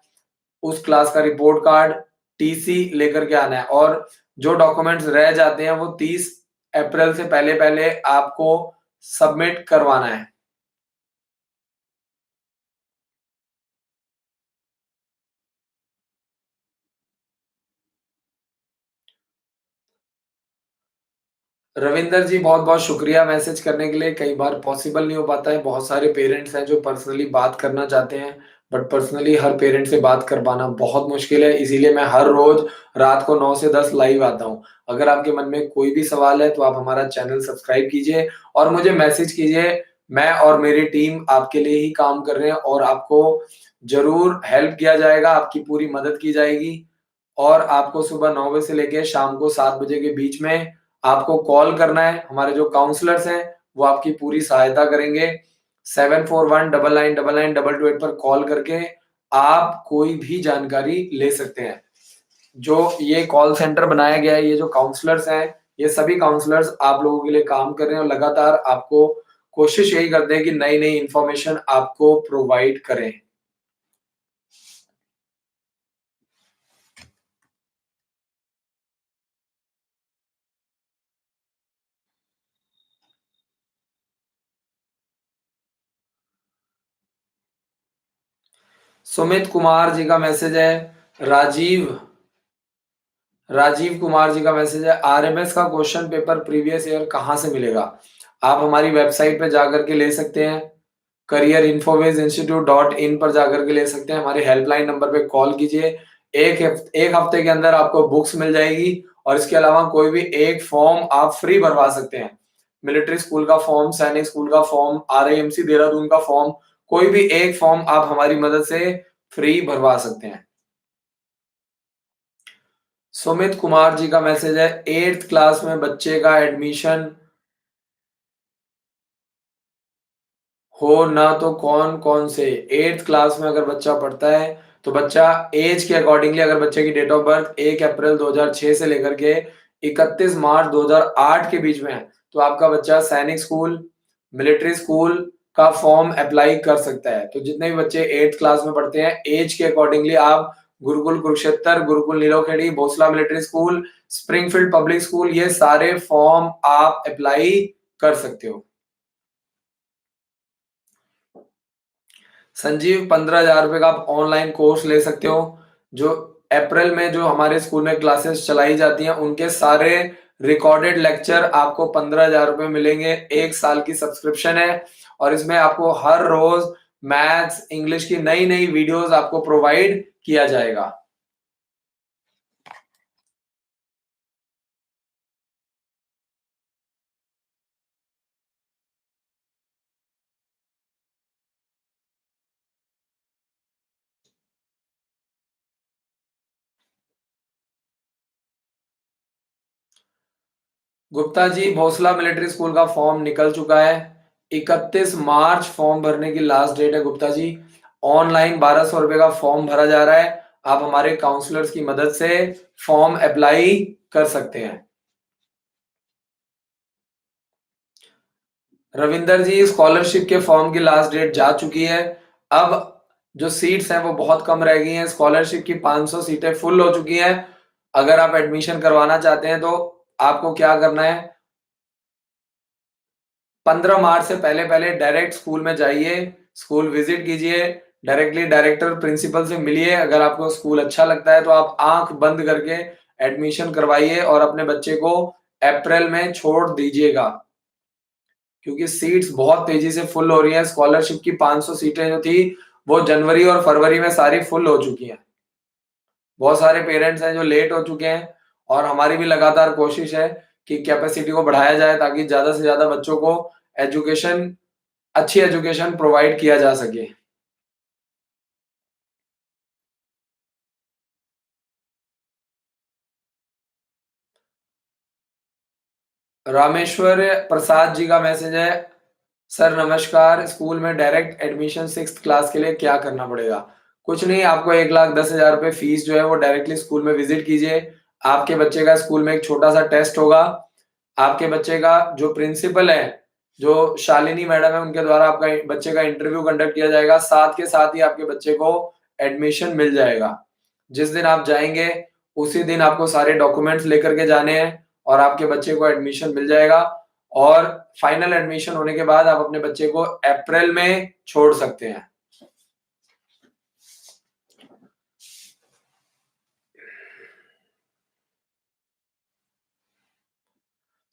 उस क्लास का रिपोर्ट कार्ड, टीसी लेकर के आना है। और जो डॉक्यूमेंट्स रह जाते हैं वो 30 अप्रैल से पहले पहले आपको सबमिट करवाना है। रविंदर जी, बहुत बहुत शुक्रिया मैसेज करने के लिए। कई बार पॉसिबल नहीं हो पाता है, बहुत सारे पेरेंट्स हैं जो पर्सनली बात करना चाहते हैं, बट पर्सनली हर पेरेंट से बात कर पाना बहुत मुश्किल है। इसीलिए मैं हर रोज रात को 9 से 10 लाइव आता हूँ। अगर आपके मन में कोई भी सवाल है तो आप हमारा चैनल सब्सक्राइब कीजिए और मुझे मैसेज कीजिए। मैं और मेरी टीम आपके लिए ही काम कर रहे हैं और आपको जरूर हेल्प किया जाएगा, आपकी पूरी मदद की जाएगी। और आपको सुबह 9 बजे से लेके शाम को 7 बजे के बीच में आपको कॉल करना है। हमारे जो काउंसलर्स हैं वो आपकी पूरी सहायता करेंगे। 7419992288 पर कॉल करके आप कोई भी जानकारी ले सकते हैं। जो ये कॉल सेंटर बनाया गया है, ये जो काउंसलर्स हैं, ये सभी काउंसलर्स आप लोगों के लिए काम कर रहे हैं और लगातार आपको कोशिश यही करते हैं कि नई नई इंफॉर्मेशन आपको प्रोवाइड करें। सुमित कुमार जी का मैसेज है, राजीव राजीव कुमार जी का मैसेज है, आरएमएस का क्वेश्चन पेपर प्रीवियस ईयर कहाँ से मिलेगा? आप हमारी वेबसाइट पे जाकर के ले सकते हैं। करियर इन्फोवेज इंस्टीट्यूट डॉट इन पर जाकर के ले सकते हैं। हमारे हेल्पलाइन नंबर पे कॉल कीजिए। एक हफ्ते के अंदर आपको बुक्स मिल जाएगी और इसके अलावा कोई भी एक फॉर्म आप फ्री भरवा सकते हैं। मिलिट्री स्कूल का फॉर्म, सैनिक स्कूल का फॉर्म, आरआईएमसी देहरादून का फॉर्म, कोई भी एक फॉर्म आप हमारी मदद से फ्री भरवा सकते हैं। सुमित कुमार जी का मैसेज है 8th क्लास में बच्चे का एडमिशन हो ना तो कौन कौन से 8th क्लास में अगर बच्चा पढ़ता है तो बच्चा एज के अकॉर्डिंगली अगर बच्चे की डेट ऑफ बर्थ 1 अप्रैल 2006 से लेकर के 31 मार्च 2008 के बीच में है तो आपका बच्चा सैनिक स्कूल मिलिट्री स्कूल का फॉर्म अप्लाई कर सकता है। तो जितने भी बच्चे 8th क्लास में पढ़ते हैं एज के अकॉर्डिंगली आप Gurukul Kurukshetra, Gurukul Nilokheri, Bhonsala military school, Springfield public school ये सारे फॉर्म आप अप्लाई कर सकते हो। संजीव 15,000 रुपए का आप ऑनलाइन कोर्स ले सकते हो। जो अप्रैल में जो हमारे स्कूल में क्लासेस चलाई जाती हैं उनके सारे रिकॉर्डेड लेक्चर आपको 15,000 रुपए मिलेंगे। 1 साल की सब्सक्रिप्शन है और इसमें आपको हर रोज मैथ्स इंग्लिश की नई नई वीडियोस आपको प्रोवाइड किया जाएगा। गुप्ता जी भोसला मिलिट्री स्कूल का फॉर्म निकल चुका है। 31 मार्च फॉर्म भरने की लास्ट डेट है गुप्ता जी। ऑनलाइन 1,200 रुपए का फॉर्म भरा जा रहा है। आप हमारे काउंसलर्स की मदद से फॉर्म अप्लाई कर सकते हैं। रविंदर जी स्कॉलरशिप के फॉर्म की लास्ट डेट जा चुकी है। अब जो सीट्स हैं वो बहुत कम रह गई हैं। स्कॉलरशिप की 500 सीटें फुल हो चुकी हैं। अगर आप एडमिशन करवाना चाहते हैं तो आपको क्या करना है, 15 मार्च से पहले पहले डायरेक्ट स्कूल में जाइए, स्कूल विजिट कीजिए, डायरेक्टली डायरेक्टर प्रिंसिपल से मिलिए। अगर आपको स्कूल अच्छा लगता है तो आप आंख बंद करके एडमिशन करवाइए और अपने बच्चे को अप्रैल में छोड़ दीजिएगा, क्योंकि सीट्स बहुत तेजी से फुल हो रही हैं। स्कॉलरशिप की 500 सीटें जो थी वो जनवरी और फरवरी में सारी फुल हो चुकी हैं। बहुत सारे पेरेंट्स हैं जो लेट हो चुके हैं और हमारी भी लगातार कोशिश है कि कैपेसिटी को बढ़ाया जाए ताकि ज्यादा से ज्यादा बच्चों को एजुकेशन अच्छी एजुकेशन प्रोवाइड किया जा सके। रामेश्वर प्रसाद जी का मैसेज है, सर नमस्कार, स्कूल में डायरेक्ट एडमिशन 6th क्लास के लिए क्या करना पड़ेगा? कुछ नहीं, आपको 1,10,000 रुपए फीस जो है वो डायरेक्टली स्कूल में विजिट कीजिए। आपके बच्चे का स्कूल में एक छोटा सा टेस्ट होगा। आपके बच्चे का जो प्रिंसिपल है, जो शालिनी मैडम है, उनके द्वारा आपका बच्चे का इंटरव्यू कंडक्ट किया जाएगा। साथ के साथ ही आपके बच्चे को एडमिशन मिल जाएगा। जिस दिन आप जाएंगे उसी दिन आपको सारे डॉक्यूमेंट्स लेकर के जाने हैं और आपके बच्चे को एडमिशन मिल जाएगा। और फाइनल एडमिशन होने के बाद आप अपने बच्चे को अप्रैल में छोड़ सकते हैं।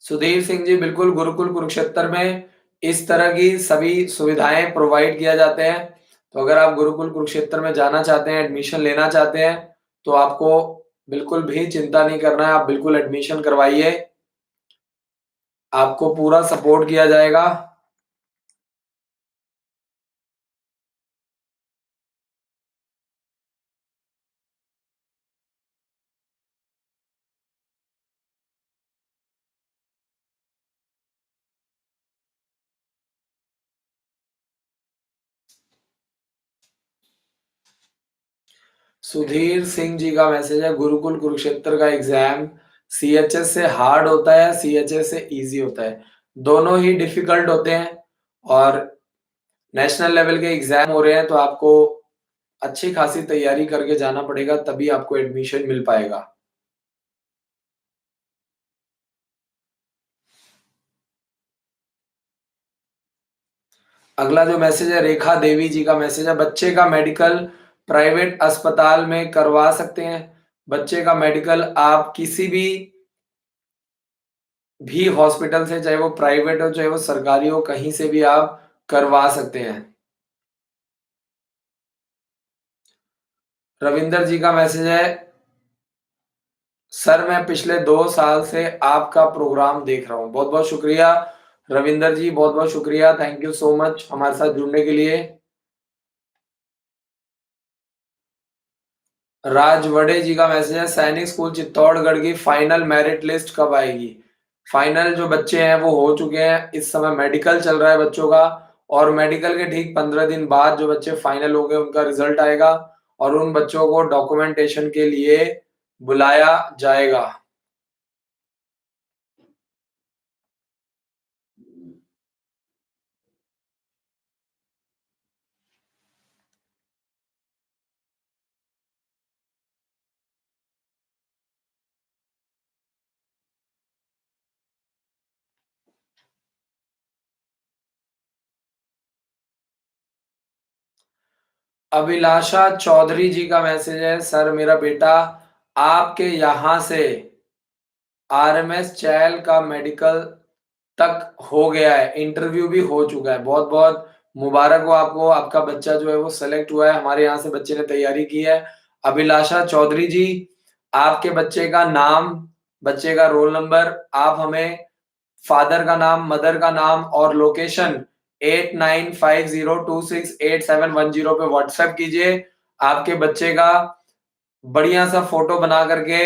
सुधीर सिंह जी बिल्कुल, गुरुकुल कुरुक्षेत्र में इस तरह की सभी सुविधाएं प्रोवाइड किया जाते हैं। तो अगर आप गुरुकुल कुरुक्षेत्र में जाना चाहते हैं, एडमिशन लेना चाहते हैं, तो आपको बिल्कुल भी चिंता नहीं करना है। आप बिल्कुल एडमिशन करवाइए, आपको पूरा सपोर्ट किया जाएगा। सुधीर सिंह जी का मैसेज है, गुरुकुल कुरुक्षेत्र का एग्जाम सीएचएस से हार्ड होता है, सीएचएस से इजी होता है? दोनों ही डिफिकल्ट होते हैं और नेशनल लेवल के एग्जाम हो रहे हैं, तो आपको अच्छी खासी तैयारी करके जाना पड़ेगा, तभी आपको एडमिशन मिल पाएगा। अगला जो मैसेज है रेखा देवी जी का मैसेज है, बच्चे का मेडिकल प्राइवेट अस्पताल में करवा सकते हैं। बच्चे का मेडिकल आप किसी भी हॉस्पिटल से, चाहे वो प्राइवेट हो चाहे वो सरकारी हो, कहीं से भी आप करवा सकते हैं। रविंदर जी का मैसेज है, सर मैं पिछले 2 साल से आपका प्रोग्राम देख रहा हूँ। बहुत बहुत शुक्रिया रविंदर जी, बहुत बहुत शुक्रिया, थैंक यू सो मच हमारे साथ जुड़ने के लिए। राजवड़े जी का मैसेज है, सैनिक स्कूल चित्तौड़गढ़ की फाइनल मेरिट लिस्ट कब आएगी? फाइनल जो बच्चे हैं वो हो चुके हैं, इस समय मेडिकल चल रहा है बच्चों का, और मेडिकल के ठीक 15 दिन बाद जो बच्चे फाइनल होंगे उनका रिजल्ट आएगा और उन बच्चों को डॉक्यूमेंटेशन के लिए बुलाया जाएगा। अभिलाषा चौधरी जी का मैसेज है, सर मेरा बेटा आपके यहाँ से आरएमएस चैल का मेडिकल तक हो गया है, इंटरव्यू भी हो चुका है। बहुत बहुत मुबारक हो आपको, आपका बच्चा जो है वो सेलेक्ट हुआ है, हमारे यहाँ से बच्चे ने तैयारी की है। अभिलाषा चौधरी जी, आपके बच्चे का नाम, बच्चे का रोल नंबर, आप हमें फादर का नाम, मदर का नाम और लोकेशन 8950268710 पे व्हाट्सएप कीजिए। आपके बच्चे का बढ़िया सा फोटो बना करके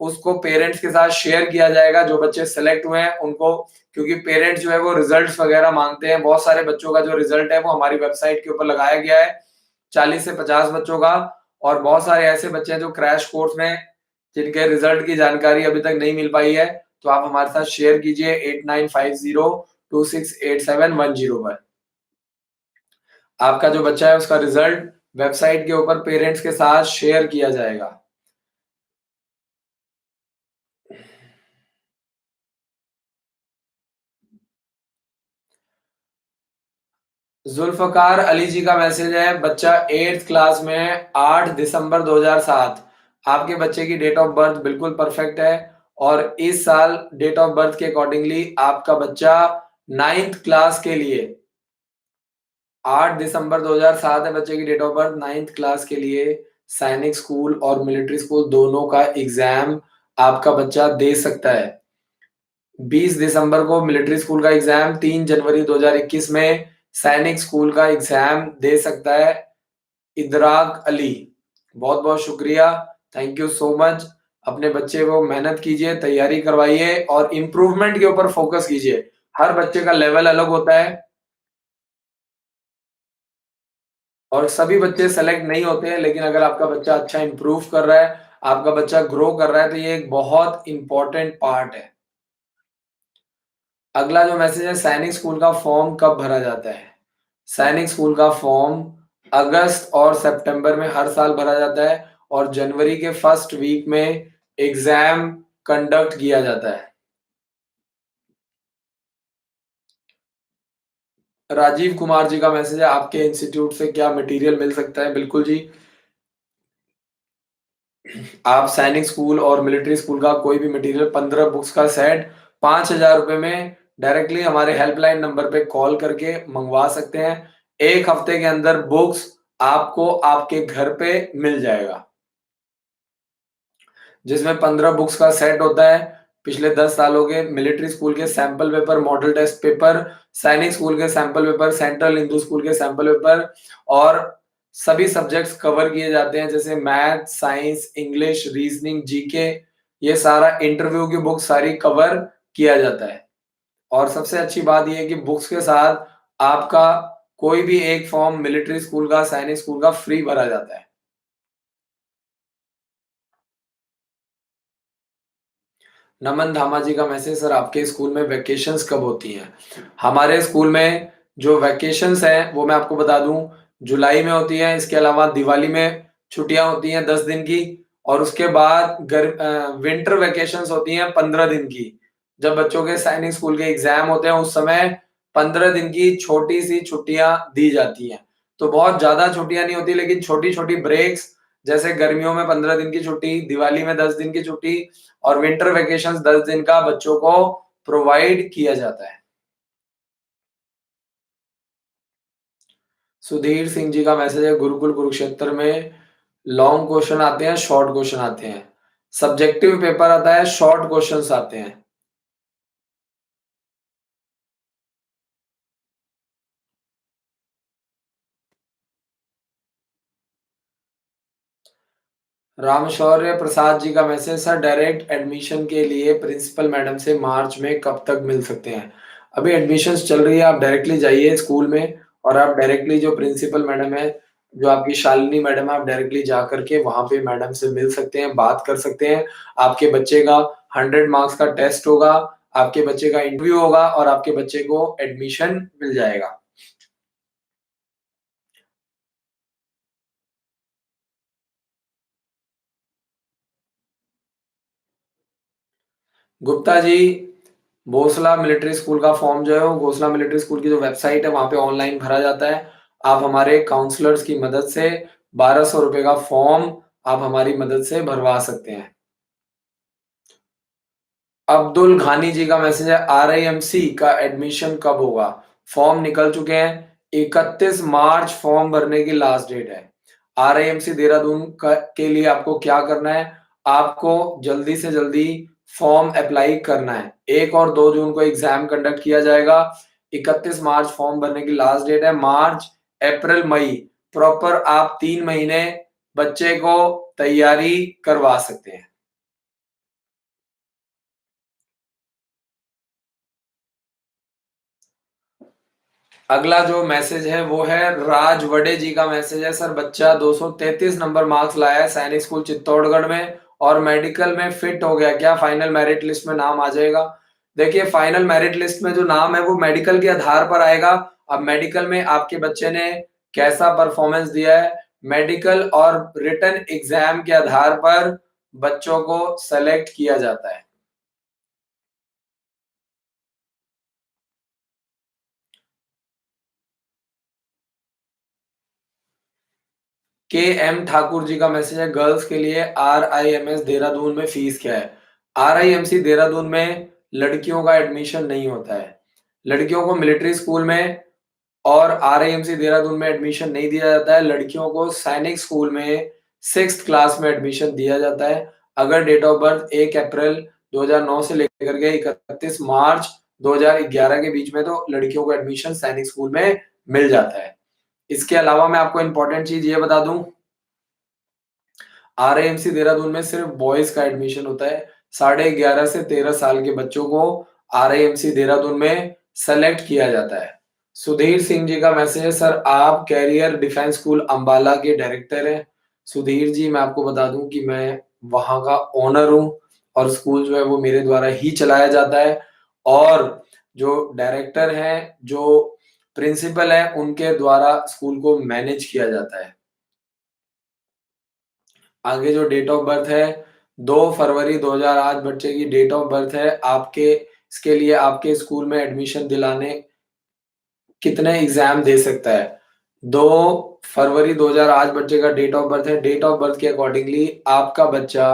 उसको पेरेंट्स के साथ शेयर किया जाएगा, जो बच्चे सेलेक्ट हुए हैं उनको, क्योंकि पेरेंट्स जो है वो रिजल्ट्स वगैरह मांगते हैं। बहुत सारे बच्चों का जो रिजल्ट है वो हमारी वेबसाइट के ऊपर लगाया गया है, 40 से 50 बच्चों का, और बहुत सारे ऐसे बच्चे हैं जो क्रैश कोर्स में, जिनके रिजल्ट की जानकारी अभी तक नहीं मिल पाई है, तो आप हमारे साथ शेयर कीजिए 8950268710 पर। आपका जो बच्चा है उसका रिजल्ट वेबसाइट के ऊपर पेरेंट्स के साथ शेयर किया जाएगा। जुल्फ़कार अली जी का मैसेज है, बच्चा 8th क्लास में है, 8 दिसंबर 2007। आपके बच्चे की डेट ऑफ बर्थ बिल्कुल परफेक्ट है, और इस साल डेट ऑफ बर्थ के अकॉर्डिंगली आपका बच्चा 9th क्लास के लिए, 8 दिसंबर 2007 है बच्चे की date of birth, 9th class के लिए सैनिक स्कूल और मिलिट्री स्कूल दोनों का एग्जाम आपका बच्चा दे सकता है। 20 दिसंबर को मिलिट्री स्कूल का एग्जाम, 3 जनवरी 2021 में सैनिक स्कूल का एग्जाम दे सकता है इदराक अली। बहुत बहुत शुक्रिया, थैंक यू सो मच। अपने बच्चे को मेहनत कीजिए, तैयारी करवाइए और इम्प्रूवमेंट के ऊपर फोकस कीजिए। हर बच्चे का लेवल अलग होता है और सभी बच्चे सेलेक्ट नहीं होते हैं, लेकिन अगर आपका बच्चा अच्छा इम्प्रूव कर रहा है, आपका बच्चा ग्रो कर रहा है, तो ये एक बहुत इंपॉर्टेंट पार्ट है। अगला जो मैसेज है, सैनिक स्कूल का फॉर्म कब भरा जाता है? सैनिक स्कूल का फॉर्म अगस्त और सितंबर में हर साल भरा जाता है, और जनवरी के फर्स्ट वीक में एग्जाम कंडक्ट किया जाता है। राजीव कुमार जी का मैसेज है, आपके इंस्टीट्यूट से क्या मटेरियल मिल सकता है? बिल्कुल जी, आप सैनिक स्कूल और मिलिट्री स्कूल का कोई भी मटेरियल, 15 बुक्स का सेट 5,000 रुपए में डायरेक्टली हमारे हेल्पलाइन नंबर पे कॉल करके मंगवा सकते हैं। एक हफ्ते के अंदर बुक्स आपको आपके घर पे मिल जाएगा, जिसमें 15 बुक्स का सेट होता है। पिछले 10 सालों के मिलिट्री स्कूल के sample paper, model test paper, Sainik school के sample paper, central Hindu school के सैंपल पेपर, और सभी सब्जेक्ट्स कवर किए जाते हैं, जैसे math, science, English, reasoning, GK. ये सारा इंटरव्यू की बुक सारी कवर किया जाता है। और सबसे अच्छी बात यह है कि बुक्स के साथ आपका कोई भी एक फॉर्म मिलिट्री स्कूल का, सैनिक स्कूल का फ्री भरा जाता है। नमन धामा जी का मैसेज, सर आपके स्कूल में वैकेशंस कब होती हैं? हमारे स्कूल में जो वैकेशंस हैं वो मैं आपको बता दूं, जुलाई में होती है। इसके अलावा दिवाली में छुट्टियां होती हैं 10 दिन की, और उसके बाद विंटर वैकेशंस होती हैं 15 दिन की। जब बच्चों के सैनिक स्कूल के एग्जाम होते हैं उस समय 15 दिन की छोटी सी छुट्टियां दी जाती हैं। तो बहुत ज्यादा छुट्टियां नहीं होती, लेकिन छोटी छोटी ब्रेक्स, जैसे गर्मियों में 15 दिन की छुट्टी, दिवाली में 10 दिन की छुट्टी, और विंटर वेकेशन 10 दिन का बच्चों को प्रोवाइड किया जाता है। सुधीर सिंह जी का मैसेज है, गुरुकुल कुरुक्षेत्र में लॉन्ग क्वेश्चन आते हैं, शॉर्ट क्वेश्चन आते हैं। सब्जेक्टिव पेपर आता है, शॉर्ट क्वेश्चंस आते हैं। रामशौर्य प्रसाद जी का मैसेज, सर डायरेक्ट एडमिशन के लिए प्रिंसिपल मैडम से मार्च में कब तक मिल सकते हैं? अभी एडमिशन्स चल रही है, आप डायरेक्टली जाइए स्कूल में और आप डायरेक्टली जो प्रिंसिपल मैडम है, जो आपकी शालिनी मैडम है, आप डायरेक्टली जा करके वहाँ पे मैडम से मिल सकते हैं, बात कर सकते हैं। आपके बच्चे का 100 मार्क्स का टेस्ट होगा, आपके बच्चे का इंटरव्यू होगा और आपके बच्चे को एडमिशन मिल जाएगा। गुप्ता जी, भोसला मिलिट्री स्कूल का फॉर्म जो है वो भोसला मिलिट्री स्कूल की जो वेबसाइट है वहाँ पे ऑनलाइन भरा जाता है। आप हमारे काउंसलर्स की मदद से 1200 रुपए का फॉर्म आप हमारी मदद से भरवा सकते हैं। अब्दुल घानी जी का मैसेज है, आरआईएमसी का एडमिशन कब होगा? फॉर्म निकल चुके हैं, 31 मार्च फॉर्म भरने की लास्ट डेट है। आरआईएमसी देहरादून के लिए आपको क्या करना है? आपको जल्दी से जल्दी फॉर्म अप्लाई करना है। 1 और 2 जून को एग्जाम कंडक्ट किया जाएगा। 31 मार्च फॉर्म भरने की लास्ट डेट है। मार्च, अप्रैल, मई प्रॉपर आप 3 महीने बच्चे को तैयारी करवा सकते हैं। अगला जो मैसेज है वो है राज वडे जी का मैसेज है, सर बच्चा 233 नंबर मार्क्स लाया है सैनिक स्कूल चित्तौड़गढ़ में और मेडिकल में फिट हो गया, क्या फाइनल मेरिट लिस्ट में नाम आ जाएगा? देखिए, फाइनल मेरिट लिस्ट में जो नाम है वो मेडिकल के आधार पर आएगा। अब मेडिकल में आपके बच्चे ने कैसा परफॉर्मेंस दिया है, मेडिकल और रिटन एग्जाम के आधार पर बच्चों को सेलेक्ट किया जाता है। के एम ठाकुर जी का मैसेज है, गर्ल्स के लिए आरआईएमएस देहरादून में फीस क्या है? आरआईएमसी देहरादून में लड़कियों का एडमिशन नहीं होता है। लड़कियों को मिलिट्री स्कूल में और आरआईएमसी देहरादून में एडमिशन नहीं दिया जाता है। लड़कियों को सैनिक स्कूल में 6th क्लास में एडमिशन दिया जाता है। अगर डेट ऑफ बर्थ 1 अप्रैल 2009 से लेकर के 31 मार्च 2011 के बीच में, तो लड़कियों को एडमिशन सैनिक स्कूल में मिल जाता है। इसके अलावा मैं आपको इंपॉर्टेंट चीज ये बता दूं, आरएएमसी देहरादून में सिर्फ बॉयज का एडमिशन होता है। 11.5 से 13 साल के बच्चों को आरएएमसी देहरादून में सेलेक्ट किया जाता है। सुधीर सिंह जी का मैसेज है, सर आप कैरियर डिफेंस स्कूल अंबाला के डायरेक्टर हैं। सुधीर जी, मैं आपको बता दूं कि मैं वहां का ओनर हूं और स्कूल जो है वो मेरे द्वारा ही चलाया जाता है और जो डायरेक्टर हैं, जो प्रिंसिपल है, उनके द्वारा स्कूल को मैनेज किया जाता है। आगे जो डेट ऑफ बर्थ है, 2 फरवरी 2008 बच्चे की डेट ऑफ बर्थ है। आपके इसके लिए आपके स्कूल में एडमिशन दिलाने कितने एग्जाम दे सकता है? 2 फरवरी 2008 बच्चे का डेट ऑफ बर्थ है। डेट ऑफ बर्थ के अकॉर्डिंगली आपका बच्चा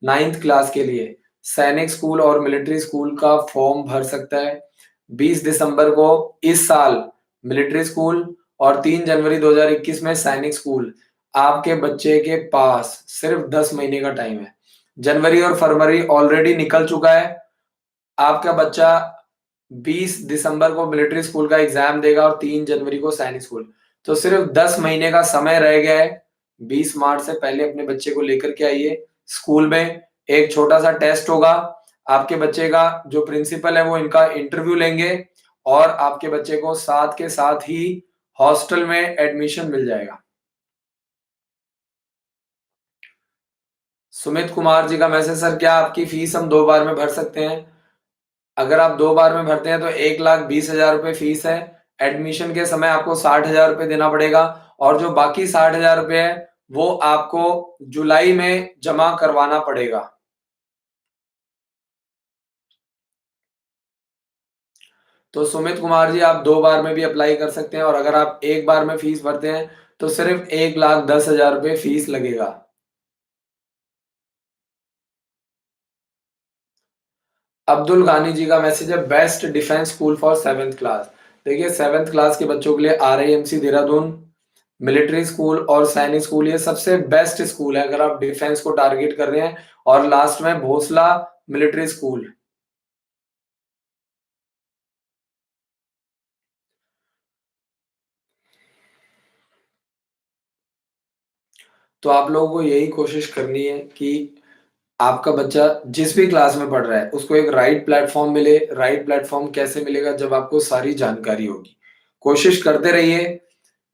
9th क्लास के लिए सैनिक स्कूल और मिलिट्री स्कूल का फॉर्म भर सकता है। 20 दिसंबर को इस साल मिलिट्री स्कूल और 3 जनवरी 2021 में सैनिक स्कूल। आपके बच्चे के पास सिर्फ 10 महीने का टाइम है। जनवरी और फरवरी ऑलरेडी निकल चुका है। आपका बच्चा 20 दिसंबर को मिलिट्री स्कूल का एग्जाम देगा और 3 जनवरी को सैनिक स्कूल। तो सिर्फ 10 महीने का समय रह गया है। 20 मार्च से पहले अपने बच्चे को लेकर के आइए स्कूल में। एक छोटा सा टेस्ट होगा। आपके बच्चे का जो प्रिंसिपल है वो इनका इंटरव्यू लेंगे और आपके बच्चे को साथ के साथ ही हॉस्टल में एडमिशन मिल जाएगा। सुमित कुमार जी का मैसेज, सर क्या आपकी फीस हम 2 बार में भर सकते हैं? अगर आप 2 बार में भरते हैं तो 1,20,000 रुपए फीस है। एडमिशन के समय आपको 60,000 रुपए देना पड़ेगा और जो बाकी 60,000 रुपए है वो आपको जुलाई में जमा करवाना पड़ेगा। तो सुमित कुमार जी, आप 2 बार में भी अप्लाई कर सकते हैं और अगर आप 1 बार में फीस भरते हैं तो सिर्फ 1,10,000 रुपए फीस लगेगा। अब्दुल गानी जी का मैसेज है, best defence school for 7th class. देखिए, 7th क्लास के बच्चों के लिए आरआईएमसी देहरादून, मिलिट्री स्कूल और सैनिक स्कूल ये सबसे बेस्ट स्कूल है अगर आप डिफेंस को टारगेट कर रहे हैं। और लास्ट में भोसला मिलिट्री स्कूल। तो आप लोगों को यही कोशिश करनी है कि आपका बच्चा जिस भी क्लास में पढ़ रहा है, उसको एक राइट प्लेटफ़ॉर्म मिले। राइट प्लेटफ़ॉर्म कैसे मिलेगा? जब आपको सारी जानकारी होगी। कोशिश करते रहिए,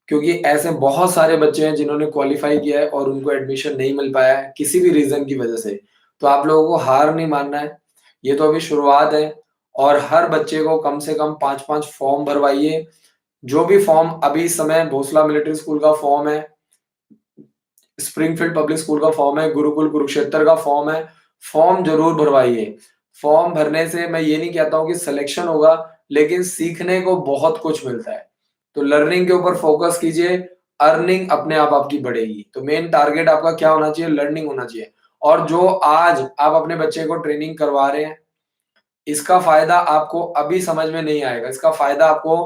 क्योंकि ऐसे बहुत सारे बच्चे हैं जिन्होंने क्वालीफाई किया है और उनको एडमिशन नहीं मिल पाया है, किसी भी रीज़न की वजह से। तो आप लोगों को हार नहीं मानना है, ये तो अभी शुरुआत है। और हर बच्चे को कम से कम 5-5 फॉर्म भरवाइए। जो भी फॉर्म अभी इस समय भोसला मिलिट्री स्कूल का फॉर्म है, स्प्रिंगफील्ड पब्लिक स्कूल का फॉर्म है, गुरुकुल कुरुक्षेत्र का फॉर्म है, फॉर्म ज़रूर भरवाइए। फॉर्म भरने से मैं ये नहीं कहता हूँ कि सिलेक्शन होगा, लेकिन सीखने को बहुत कुछ मिलता है। तो लर्निंग के ऊपर फोकस कीजिए, अर्निंग अपने आप आपकी बढ़ेगी। तो मेन टारगेट आपका क्या होना चाहिए? लर्निंग होना चाहिए। और जो आज आप अपने बच्चे को ट्रेनिंग करवा रहे हैं, इसका फ़ायदा आपको अभी समझ में नहीं आएगा। इसका फ़ायदा आपको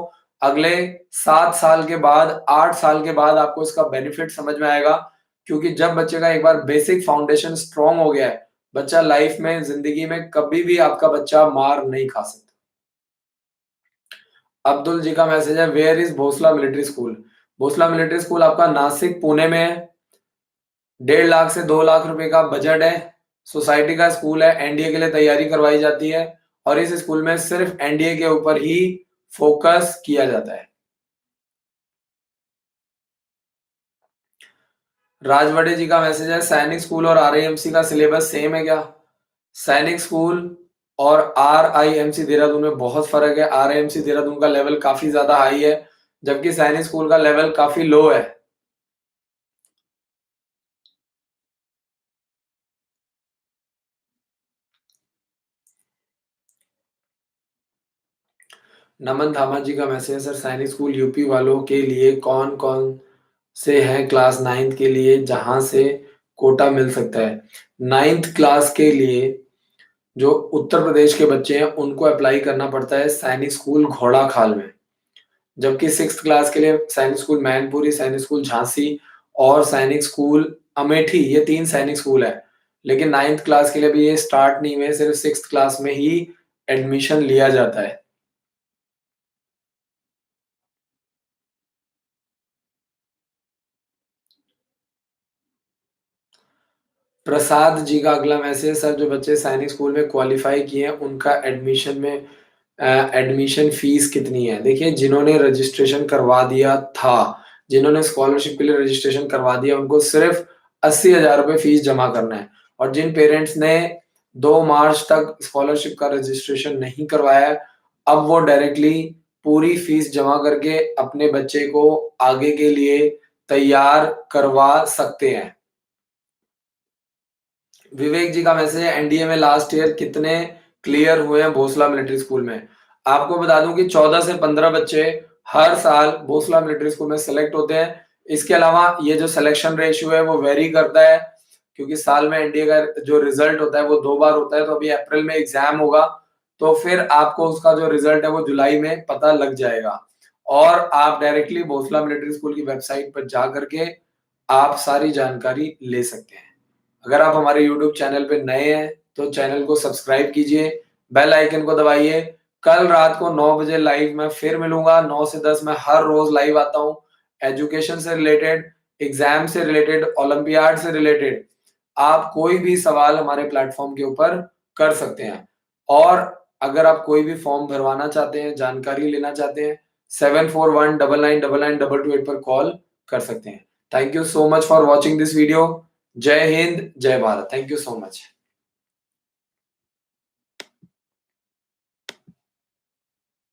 अगले 7 साल के बाद, 8 साल के बाद आपको इसका बेनिफिट समझ में आएगा। क्योंकि जब बच्चे का एक बार बेसिक फाउंडेशन स्ट्रॉन्ग हो गया है, बच्चा लाइफ में, ज़िंदगी में कभी भी आपका बच्चा मार नहीं खा सकता। अब्दुल जी का मैसेज है, where is Bhonsala military school? Bhonsala military school आपका नासिक, पुणे में है। 1.5 लाख से 2 लाख रुपए का बजट है। सोसाइटी का स्कूल है, एनडीए के लिए तैयारी करवाई जाती है और इस स्कूल में सिर्फ एनडीए के ऊपर ही फोकस किया जाता है। राजवाड़े जी का मैसेज है, सैनिक स्कूल और आरआईएमसी का सिलेबस सेम है क्या? सैनिक स्कूल और आरआईएमसी देहरादून में बहुत फर्क है। आरआईएमसी देहरादून का लेवल काफी ज्यादा हाई है, जबकि सैनिक स्कूल का लेवल काफी लो है। नमन धामा जी का मैसेज है, सर सैनिक स्कूल यूपी वालों के लिए कौन कौन से हैं क्लास 9th के लिए जहां से कोटा मिल सकता है? 9th क्लास के लिए जो उत्तर प्रदेश के बच्चे हैं उनको अप्लाई करना पड़ता है सैनिक स्कूल घोड़ा खाल में। जबकि 6th क्लास के लिए सैनिक स्कूल मैनपुरी, सैनिक स्कूल झांसी और सैनिक स्कूल अमेठी, ये 3 सैनिक स्कूल है। लेकिन 9th क्लास के लिए भी ये स्टार्ट नहीं हुए, सिर्फ 6th क्लास में ही एडमिशन लिया जाता है। प्रसाद जी का अगला मैसेज, सर जो बच्चे सैनिक स्कूल में क्वालिफाई किए हैं उनका एडमिशन में एडमिशन फीस कितनी है? देखिए, जिन्होंने रजिस्ट्रेशन करवा दिया था, जिन्होंने स्कॉलरशिप के लिए रजिस्ट्रेशन करवा दिया, उनको सिर्फ 80,000 रुपए फीस जमा करना है। और जिन पेरेंट्स ने 2 मार्च तक स्कॉलरशिप का रजिस्ट्रेशन नहीं करवाया है, अब वो डायरेक्टली पूरी फीस जमा करके अपने बच्चे को आगे के लिए तैयार करवा सकते हैं। विवेक जी का मैसेज है, एनडीए में लास्ट ईयर कितने क्लियर हुए हैं भोसला मिलिट्री स्कूल में? आपको बता दूं कि 14 से 15 बच्चे हर साल भोसला मिलिट्री स्कूल में सेलेक्ट होते हैं। इसके अलावा ये जो सिलेक्शन रेशियो है वो वेरी करता है, क्योंकि साल में एनडीए का जो रिजल्ट होता है वो 2 बार होता है। तो अभी अप्रैल में एग्जाम होगा, तो फिर आपको उसका जो रिजल्ट है वो जुलाई में पता लग जाएगा। और आप डायरेक्टली भोसला मिलिट्री स्कूल की वेबसाइट पर जा करके आप सारी जानकारी ले सकते हैं। अगर आप हमारे यूट्यूब चैनल पे नए हैं तो चैनल को सब्सक्राइब कीजिए, बेल आइकन को दबाइए। कल रात को 9 बजे लाइव मैं फिर मिलूंगा। 9 से 10 मैं हर रोज लाइव आता हूँ। एजुकेशन से रिलेटेड, एग्जाम से रिलेटेड, ओलंपियाड से रिलेटेड आप कोई भी सवाल हमारे प्लेटफॉर्म के ऊपर कर सकते हैं। और अगर आप कोई भी फॉर्म भरवाना चाहते हैं, जानकारी लेना चाहते हैं, 7419999228 पर कॉल कर सकते हैं। Thank you so much for watching this video. जय हिंद, जय Bharat. Thank you so much.